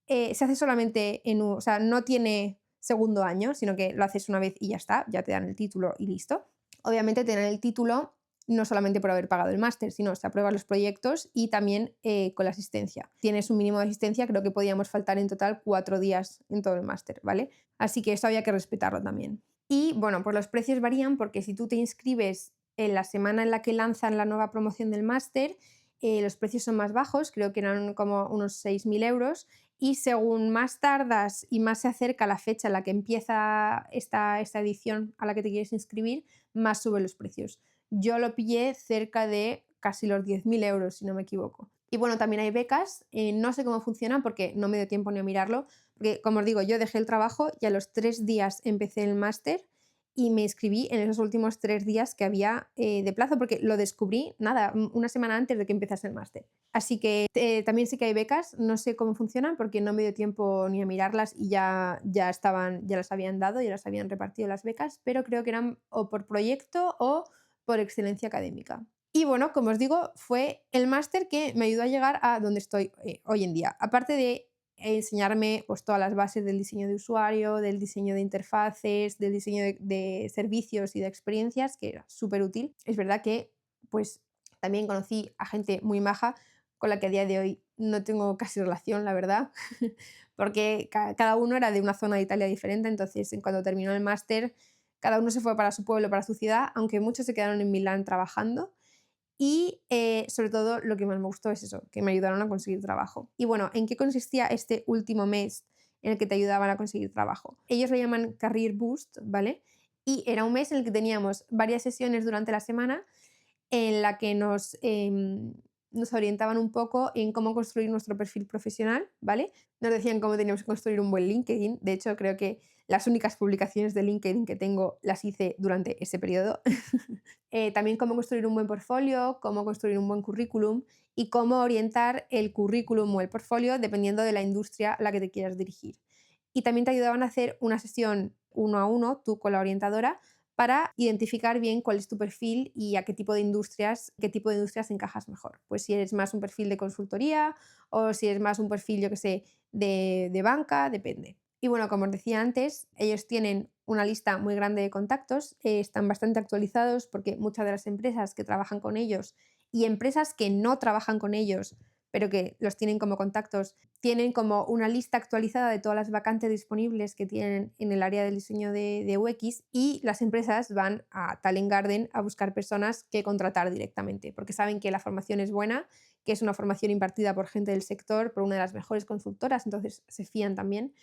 Se hace solamente o sea, no tiene segundo año, sino que lo haces una vez y ya está, ya te dan el título y listo. Obviamente te dan el título no solamente por haber pagado el máster, sino se aprueban los proyectos y también con la asistencia. Tienes un mínimo de asistencia, creo que podíamos faltar en total 4 días en todo el máster, ¿vale? Así que eso había que respetarlo también. Y bueno, pues los precios varían porque si tú te inscribes en la semana en la que lanzan la nueva promoción del máster, los precios son más bajos, creo que eran como unos 6.000 euros, y según más tardas y más se acerca la fecha en la que empieza esta edición a la que te quieres inscribir, más suben los precios. Yo lo pillé cerca de casi los 10.000 euros, si no me equivoco. Y bueno, también hay becas, no sé cómo funcionan porque no me dio tiempo ni a mirarlo, porque como os digo, yo dejé el trabajo y a los 3 días empecé el máster y me inscribí en esos últimos 3 días que había de plazo, porque lo descubrí, nada, una semana antes de que empezase el máster. Así que también sé que hay becas, no sé cómo funcionan porque no me dio tiempo ni a mirarlas y ya estaban, ya las habían dado, ya las habían repartido las becas, pero creo que eran o por proyecto o por excelencia académica. Y bueno, como os digo, fue el máster que me ayudó a llegar a donde estoy hoy en día. Aparte de enseñarme pues, todas las bases del diseño de usuario, del diseño de interfaces, del diseño de servicios y de experiencias, que era súper útil. Es verdad que pues, también conocí a gente muy maja con la que a día de hoy no tengo casi relación, la verdad, porque cada uno era de una zona de Italia diferente, entonces cuando terminó el máster, cada uno se fue para su pueblo, para su ciudad, aunque muchos se quedaron en Milán trabajando. Y sobre todo lo que más me gustó es eso, que me ayudaron a conseguir trabajo. Y bueno, ¿en qué consistía este último mes en el que te ayudaban a conseguir trabajo? Ellos lo llaman Career Boost, ¿vale? Y era un mes en el que teníamos varias sesiones durante la semana en la que nos orientaban un poco en cómo construir nuestro perfil profesional, ¿vale? Nos decían cómo teníamos que construir un buen LinkedIn. De hecho, creo que las únicas publicaciones de LinkedIn que tengo las hice durante ese periodo. También cómo construir un buen portfolio, cómo construir un buen currículum y cómo orientar el currículum o el portfolio dependiendo de la industria a la que te quieras dirigir. Y también te ayudaban a hacer una sesión uno a uno, tú con la orientadora, para identificar bien cuál es tu perfil y a qué tipo de industrias encajas mejor. Pues si eres más un perfil de consultoría o si eres más un perfil, yo que sé, de banca, depende. Y bueno, como os decía antes, ellos tienen una lista muy grande de contactos, están bastante actualizados porque muchas de las empresas que trabajan con ellos y empresas que no trabajan con ellos, pero que los tienen como contactos, tienen como una lista actualizada de todas las vacantes disponibles que tienen en el área del diseño de UX y las empresas van a Talent Garden a buscar personas que contratar directamente, porque saben que la formación es buena, que es una formación impartida por gente del sector, por una de las mejores consultoras, entonces se fían también.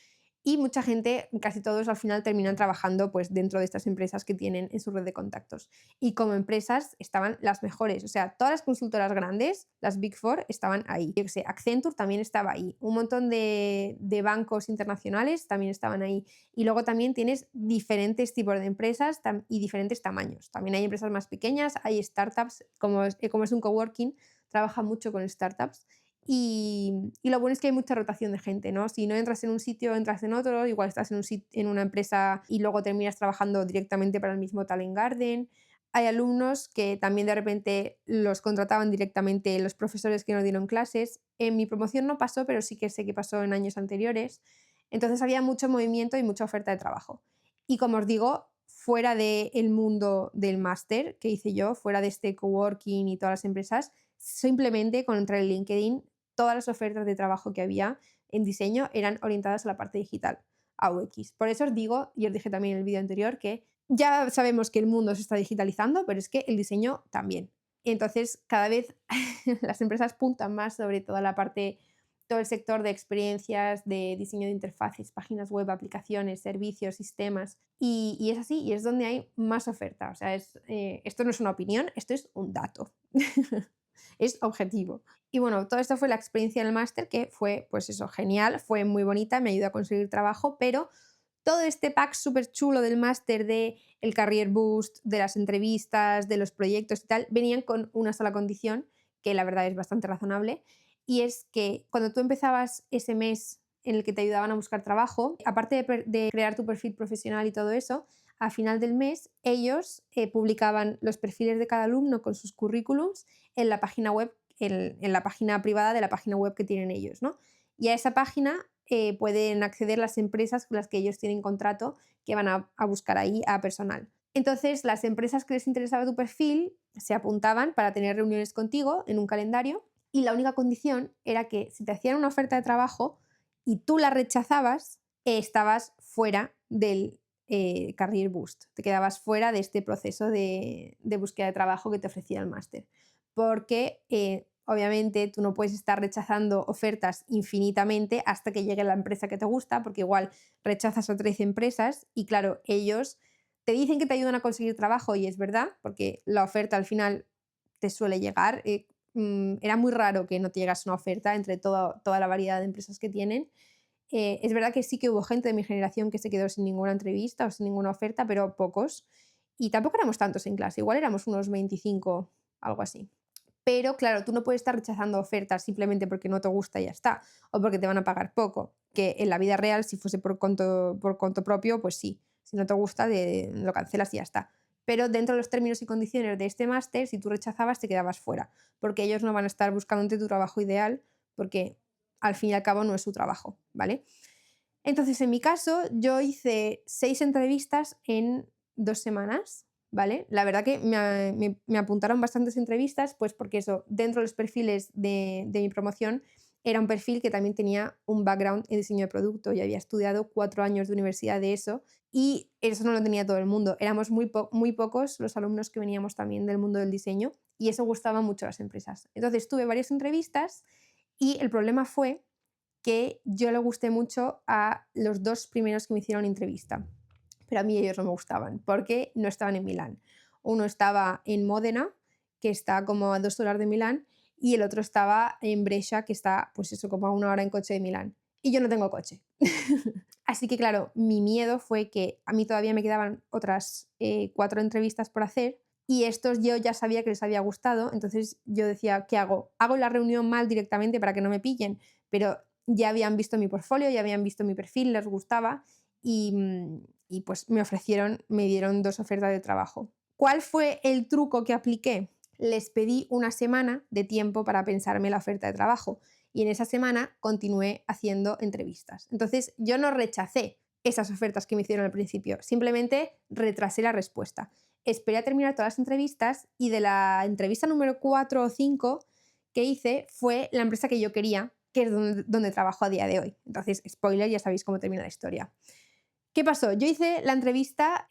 Y mucha gente, casi todos al final terminan trabajando pues, dentro de estas empresas que tienen en su red de contactos. Y como empresas estaban las mejores, o sea, todas las consultoras grandes, las Big Four, estaban ahí. Yo que sé, Accenture también estaba ahí, un montón de bancos internacionales también estaban ahí. Y luego también tienes diferentes tipos de empresas y diferentes tamaños. También hay empresas más pequeñas, hay startups, como es un coworking, trabaja mucho con startups. Y lo bueno es que hay mucha rotación de gente, ¿no? Si no entras en un sitio, entras en otro, igual estás en una empresa y luego terminas trabajando directamente para el mismo Talent Garden. Hay alumnos que también de repente los contrataban directamente los profesores que no dieron clases. En mi promoción no pasó, pero sí que sé que pasó en años anteriores. Entonces había mucho movimiento y mucha oferta de trabajo. Y como os digo, fuera del mundo del máster que hice yo, fuera de este coworking y todas las empresas, simplemente con entrar en LinkedIn todas las ofertas de trabajo que había en diseño eran orientadas a la parte digital, a UX. Por eso os digo, y os dije también en el vídeo anterior, que ya sabemos que el mundo se está digitalizando, pero es que el diseño también. Y entonces cada vez las empresas puntan más sobre toda la parte, todo el sector de experiencias, de diseño de interfaces, páginas web, aplicaciones, servicios, sistemas. Y es así, y es donde hay más oferta. O sea, esto no es una opinión, esto es un dato. Es objetivo. Y bueno, todo esto fue la experiencia del máster, que fue, pues eso, genial, fue muy bonita, me ayudó a conseguir trabajo, pero todo este pack súper chulo del máster, de el career boost, de las entrevistas, de los proyectos y tal, venían con una sola condición, que la verdad es bastante razonable, y es que cuando tú empezabas ese mes en el que te ayudaban a buscar trabajo, aparte de crear tu perfil profesional y todo eso, a final del mes ellos publicaban los perfiles de cada alumno con sus currículums en la página web, en la página privada de la página web que tienen ellos, ¿no? Y a esa página pueden acceder las empresas con las que ellos tienen contrato, que van a buscar ahí a personal. Entonces, las empresas que les interesaba tu perfil se apuntaban para tener reuniones contigo en un calendario, y la única condición era que si te hacían una oferta de trabajo y tú la rechazabas, estabas fuera del Career Boost, te quedabas fuera de este proceso de búsqueda de trabajo que te ofrecía el máster. Porque obviamente tú no puedes estar rechazando ofertas infinitamente hasta que llegue la empresa que te gusta, porque igual rechazas a 13 empresas y claro, ellos te dicen que te ayudan a conseguir trabajo y es verdad, porque la oferta al final te suele llegar. Era muy raro que no te llegase una oferta entre toda la variedad de empresas que tienen. Es verdad que sí que hubo gente de mi generación que se quedó sin ninguna entrevista o sin ninguna oferta, pero pocos. Y tampoco éramos tantos en clase, igual éramos unos 25, algo así. Pero claro, tú no puedes estar rechazando ofertas simplemente porque no te gusta y ya está, o porque te van a pagar poco, que en la vida real, si fuese por conto propio, pues sí, si no te gusta, lo cancelas y ya está. Pero dentro de los términos y condiciones de este máster, si tú rechazabas, te quedabas fuera, porque ellos no van a estar buscándote tu trabajo ideal, porque al fin y al cabo no es su trabajo, ¿vale? Entonces, en mi caso, yo hice 6 entrevistas en 2 semanas, ¿vale? La verdad que me apuntaron bastantes entrevistas, pues porque eso, dentro de los perfiles de mi promoción, era un perfil que también tenía un background en diseño de producto y había estudiado 4 años de universidad de eso, y eso no lo tenía todo el mundo. Éramos muy pocos los alumnos que veníamos también del mundo del diseño, y eso gustaba mucho a las empresas. Entonces, tuve varias entrevistas y el problema fue que yo le gusté mucho a los 2 primeros que me hicieron entrevista, pero a mí ellos no me gustaban porque no estaban en Milán. Uno estaba en Módena, que está como a 2 horas de Milán, y el otro estaba en Brescia, que está, pues eso, como a 1 hora en coche de Milán. Y yo no tengo coche. Así que claro, mi miedo fue que a mí todavía me quedaban otras 4 entrevistas por hacer, y estos yo ya sabía que les había gustado, entonces yo decía, ¿qué hago? ¿Hago la reunión mal directamente para que no me pillen? Pero ya habían visto mi portfolio, ya habían visto mi perfil, les gustaba y pues me dieron 2 ofertas de trabajo. ¿Cuál fue el truco que apliqué? Les pedí una semana de tiempo para pensarme la oferta de trabajo y en esa semana continué haciendo entrevistas. Entonces yo no rechacé esas ofertas que me hicieron al principio, simplemente retrasé la respuesta. Esperé a terminar todas las entrevistas y de la entrevista número 4 o 5 que hice fue la empresa que yo quería, que es donde trabajo a día de hoy. Entonces, spoiler, ya sabéis cómo termina la historia. ¿Qué pasó? Yo hice la entrevista,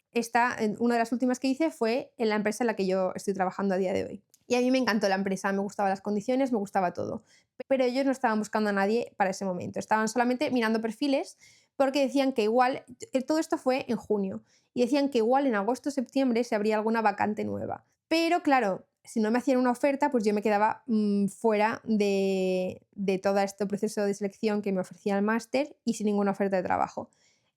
una de las últimas que hice fue en la empresa en la que yo estoy trabajando a día de hoy. Y a mí me encantó la empresa, me gustaban las condiciones, me gustaba todo. Pero ellos no estaban buscando a nadie para ese momento, estaban solamente mirando perfiles porque decían que igual, todo esto fue en junio, y decían que igual en agosto o septiembre se abría alguna vacante nueva. Pero claro, si no me hacían una oferta, pues yo me quedaba fuera de todo este proceso de selección que me ofrecía el máster y sin ninguna oferta de trabajo.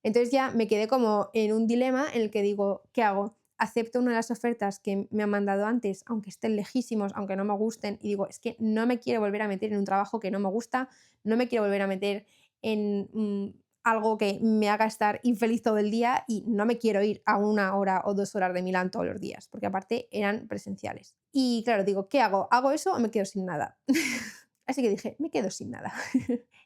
Entonces ya me quedé como en un dilema en el que digo, ¿qué hago? Acepto una de las ofertas que me han mandado antes, aunque estén lejísimos, aunque no me gusten, y digo, es que no me quiero volver a meter en un trabajo que no me gusta, no me quiero volver a meter en algo que me haga estar infeliz todo el día y no me quiero ir a 1 hora o 2 horas de Milán todos los días, porque aparte eran presenciales. Y claro, digo, ¿qué hago? ¿Hago eso o me quedo sin nada? Así que dije, me quedo sin nada.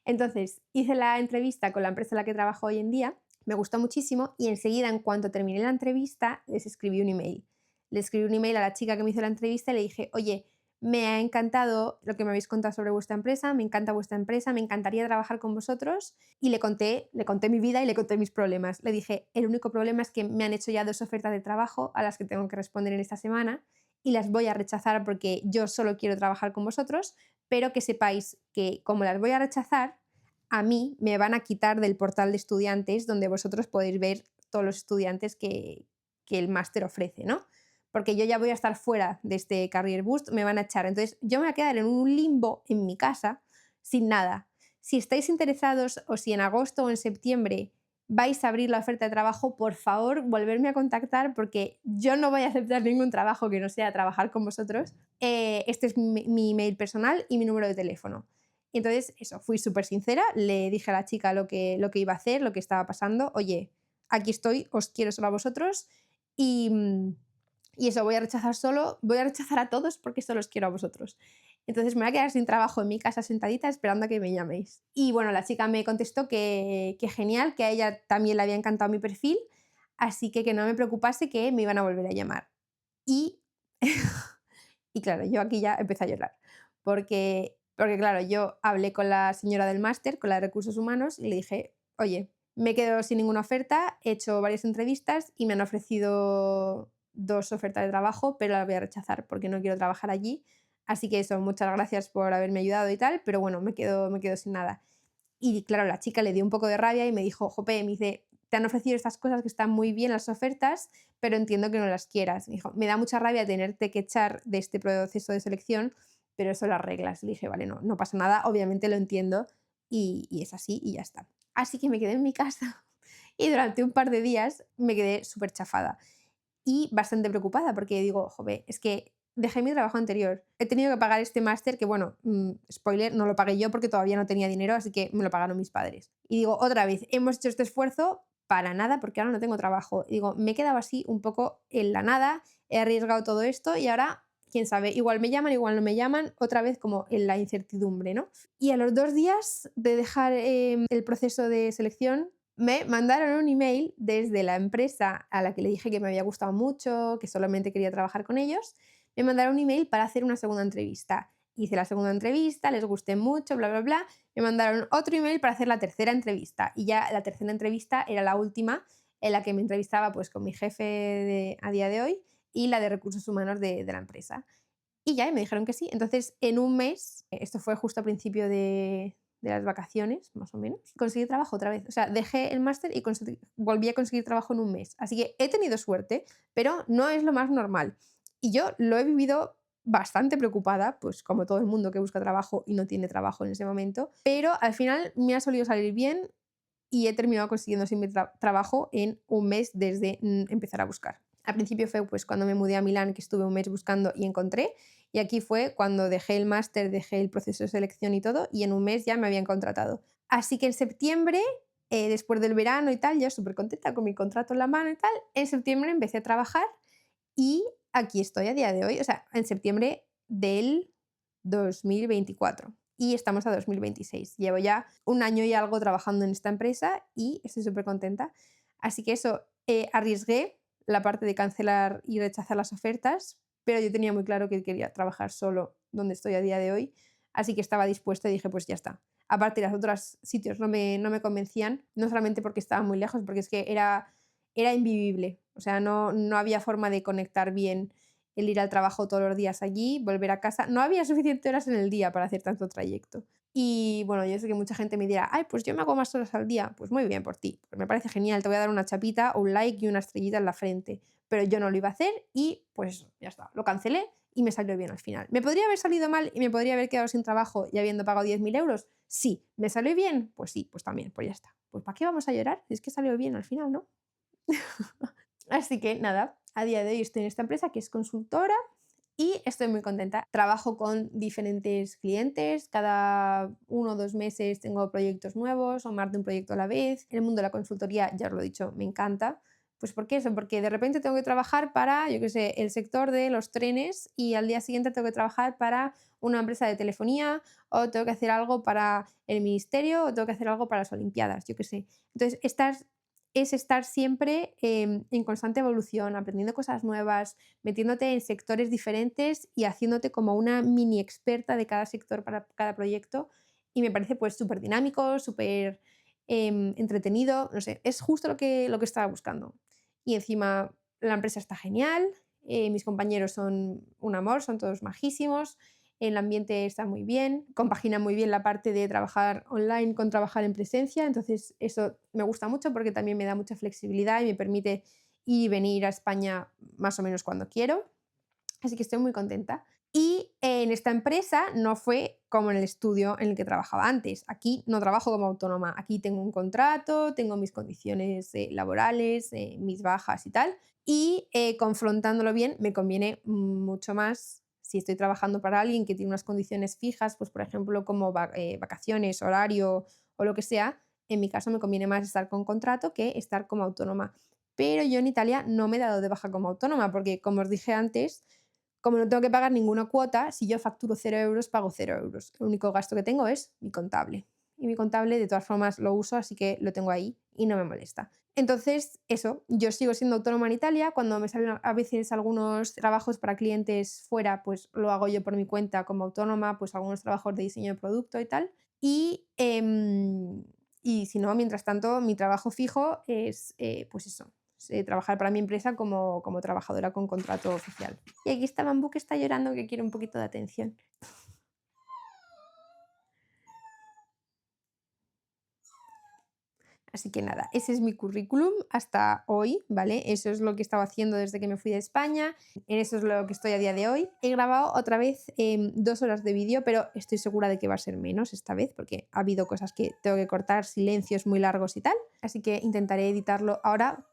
Entonces hice la entrevista con la empresa en la que trabajo hoy en día, me gustó muchísimo y enseguida, en cuanto terminé la entrevista, les escribí un email. Le escribí un email a la chica que me hizo la entrevista y le dije, oye, me ha encantado lo que me habéis contado sobre vuestra empresa, me encanta vuestra empresa, me encantaría trabajar con vosotros. Y le conté mi vida y le conté mis problemas. Le dije, el único problema es que me han hecho ya 2 ofertas de trabajo a las que tengo que responder en esta semana y las voy a rechazar porque yo solo quiero trabajar con vosotros, pero que sepáis que como las voy a rechazar, a mí me van a quitar del portal de estudiantes donde vosotros podéis ver todos los estudiantes que el máster ofrece, ¿no? Porque yo ya voy a estar fuera de este Career Boost, me van a echar. Entonces, yo me voy a quedar en un limbo en mi casa sin nada. Si estáis interesados o si en agosto o en septiembre vais a abrir la oferta de trabajo, por favor, volverme a contactar porque yo no voy a aceptar ningún trabajo que no sea trabajar con vosotros. Este es mi email personal y mi número de teléfono. Entonces, eso, fui súper sincera, le dije a la chica lo que iba a hacer, lo que estaba pasando. Oye, aquí estoy, os quiero solo a vosotros y, y eso, voy a rechazar a todos porque solo os quiero a vosotros. Entonces me voy a quedar sin trabajo en mi casa sentadita esperando a que me llaméis. Y bueno, la chica me contestó que genial, que a ella también le había encantado mi perfil, así que no me preocupase que me iban a volver a llamar. Y, y claro, yo aquí ya empecé a llorar, porque claro, yo hablé con la señora del máster, con la de recursos humanos, y le dije, oye, me quedo sin ninguna oferta, he hecho varias entrevistas y me han ofrecido 2 ofertas de trabajo, pero las voy a rechazar porque no quiero trabajar allí. Así que eso, muchas gracias por haberme ayudado y tal, pero bueno, me quedo sin nada. Y claro, la chica le dio un poco de rabia y me dijo, jope, me dice, te han ofrecido estas cosas que están muy bien las ofertas, pero entiendo que no las quieras. Me dijo, me da mucha rabia tenerte que echar de este proceso de selección, pero eso las reglas. Le dije, vale, no pasa nada, obviamente lo entiendo y es así y ya está. Así que me quedé en mi casa y durante un par de días me quedé súper chafada y bastante preocupada porque digo, jope, es que dejé mi trabajo anterior. He tenido que pagar este máster que, bueno, spoiler, no lo pagué yo porque todavía no tenía dinero, así que me lo pagaron mis padres. Y digo, otra vez, hemos hecho este esfuerzo para nada porque ahora no tengo trabajo. Y digo, me he quedado así un poco en la nada, he arriesgado todo esto y ahora, quién sabe, igual me llaman, igual no me llaman, otra vez como en la incertidumbre, ¿no? Y a los 2 días de dejar el proceso de selección, me mandaron un email desde la empresa a la que le dije que me había gustado mucho, que solamente quería trabajar con ellos. Me mandaron un email para hacer una segunda entrevista. Hice la segunda entrevista, les gusté mucho, bla, bla, bla. Me mandaron otro email para hacer la tercera entrevista. Y ya la tercera entrevista era la última en la que me entrevistaba pues, con mi jefe a día de hoy y la de recursos humanos de la empresa. Y ya, y me dijeron que sí. Entonces, en un mes, esto fue justo a principio de las vacaciones, más o menos, conseguí trabajo otra vez. O sea, dejé el máster y volví a conseguir trabajo en un mes. Así que he tenido suerte, pero no es lo más normal. Y yo lo he vivido bastante preocupada, pues como todo el mundo que busca trabajo y no tiene trabajo en ese momento, pero al final me ha solido salir bien y he terminado consiguiendo siempre trabajo en un mes desde empezar a buscar. Al principio fue pues cuando me mudé a Milán, que estuve un mes buscando y encontré, y aquí fue cuando dejé el máster, dejé el proceso de selección y todo, y en un mes ya me habían contratado. Así que en septiembre, después del verano y tal, yo súper contenta con mi contrato en la mano y tal, en septiembre empecé a trabajar y aquí estoy a día de hoy, o sea, en septiembre del 2024 y estamos a 2026. Llevo ya un año y algo trabajando en esta empresa y estoy súper contenta. Así que eso, arriesgué la parte de cancelar y rechazar las ofertas, pero yo tenía muy claro que quería trabajar solo donde estoy a día de hoy, así que estaba dispuesta y dije, pues ya está. Aparte, los otros sitios no me convencían, no solamente porque estaban muy lejos, porque es que era invivible. O sea, no había forma de conectar bien el ir al trabajo todos los días allí, volver a casa. No había suficientes horas en el día para hacer tanto trayecto. Y bueno, yo sé que mucha gente me dirá, ay, pues yo me hago más horas al día. Pues muy bien por ti, pues me parece genial, te voy a dar una chapita, un like y una estrellita en la frente. Pero yo no lo iba a hacer y pues ya está, lo cancelé y me salió bien al final. ¿Me podría haber salido mal y me podría haber quedado sin trabajo y habiendo pagado 10.000 euros? Sí. ¿Me salió bien? Pues sí, pues también, pues ya está. Pues ¿para qué vamos a llorar? Es que salió bien al final, ¿no? Así que nada, a día de hoy estoy en esta empresa que es consultora y estoy muy contenta. Trabajo con diferentes clientes, cada 1 o 2 meses tengo proyectos nuevos o más de un proyecto a la vez. En el mundo de la consultoría, ya os lo he dicho, me encanta. Pues ¿por qué eso? Porque de repente tengo que trabajar para, yo qué sé, el sector de los trenes y al día siguiente tengo que trabajar para una empresa de telefonía o tengo que hacer algo para el ministerio o tengo que hacer algo para las Olimpiadas, yo qué sé. Entonces, es estar siempre en constante evolución, aprendiendo cosas nuevas, metiéndote en sectores diferentes y haciéndote como una mini experta de cada sector para cada proyecto. Y me parece pues súper dinámico, súper entretenido, no sé, es justo lo que estaba buscando. Y encima la empresa está genial, mis compañeros son un amor, son todos majísimos, el ambiente está muy bien, compagina muy bien la parte de trabajar online con trabajar en presencia, entonces eso me gusta mucho porque también me da mucha flexibilidad y me permite ir y venir a España más o menos cuando quiero. Así que estoy muy contenta. Y en esta empresa no fue como en el estudio en el que trabajaba antes. Aquí no trabajo como autónoma. Aquí tengo un contrato, tengo mis condiciones laborales, mis bajas y tal. Y confrontándolo bien, me conviene mucho más si estoy trabajando para alguien que tiene unas condiciones fijas, pues por ejemplo como vacaciones, horario o lo que sea. En mi caso me conviene más estar con contrato que estar como autónoma. Pero yo en Italia no me he dado de baja como autónoma porque, como os dije antes, como no tengo que pagar ninguna cuota, si yo facturo 0 euros, pago 0 euros. El único gasto que tengo es mi contable. Y mi contable, de todas formas, lo uso, así que lo tengo ahí y no me molesta. Entonces, eso, yo sigo siendo autónoma en Italia. Cuando me salen a veces algunos trabajos para clientes fuera, pues lo hago yo por mi cuenta como autónoma, pues algunos trabajos de diseño de producto y tal. Y si no, mientras tanto, mi trabajo fijo es, pues eso, trabajar para mi empresa como trabajadora con contrato oficial. Y aquí está Bambú que está llorando que quiere un poquito de atención. Así que nada, ese es mi currículum hasta hoy, ¿vale? Eso es lo que he estado haciendo desde que me fui de España, en eso es lo que estoy a día de hoy. He grabado otra vez 2 horas de vídeo, pero estoy segura de que va a ser menos esta vez, porque ha habido cosas que tengo que cortar, silencios muy largos y tal. Así que intentaré editarlo ahora,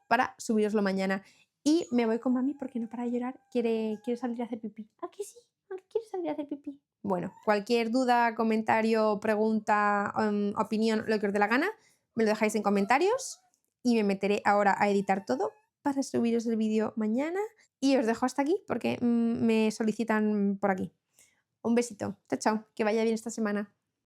para subiroslo mañana. Y me voy con mami porque no para de llorar, quiere salir a hacer pipí. ¿Ah, que sí? ¿Ah, que quiere salir a hacer pipí? Bueno, cualquier duda, comentario, pregunta, opinión, lo que os dé la gana, me lo dejáis en comentarios y me meteré ahora a editar todo para subiros el vídeo mañana. Y os dejo hasta aquí porque me solicitan por aquí. Un besito. Chao, chao. Que vaya bien esta semana.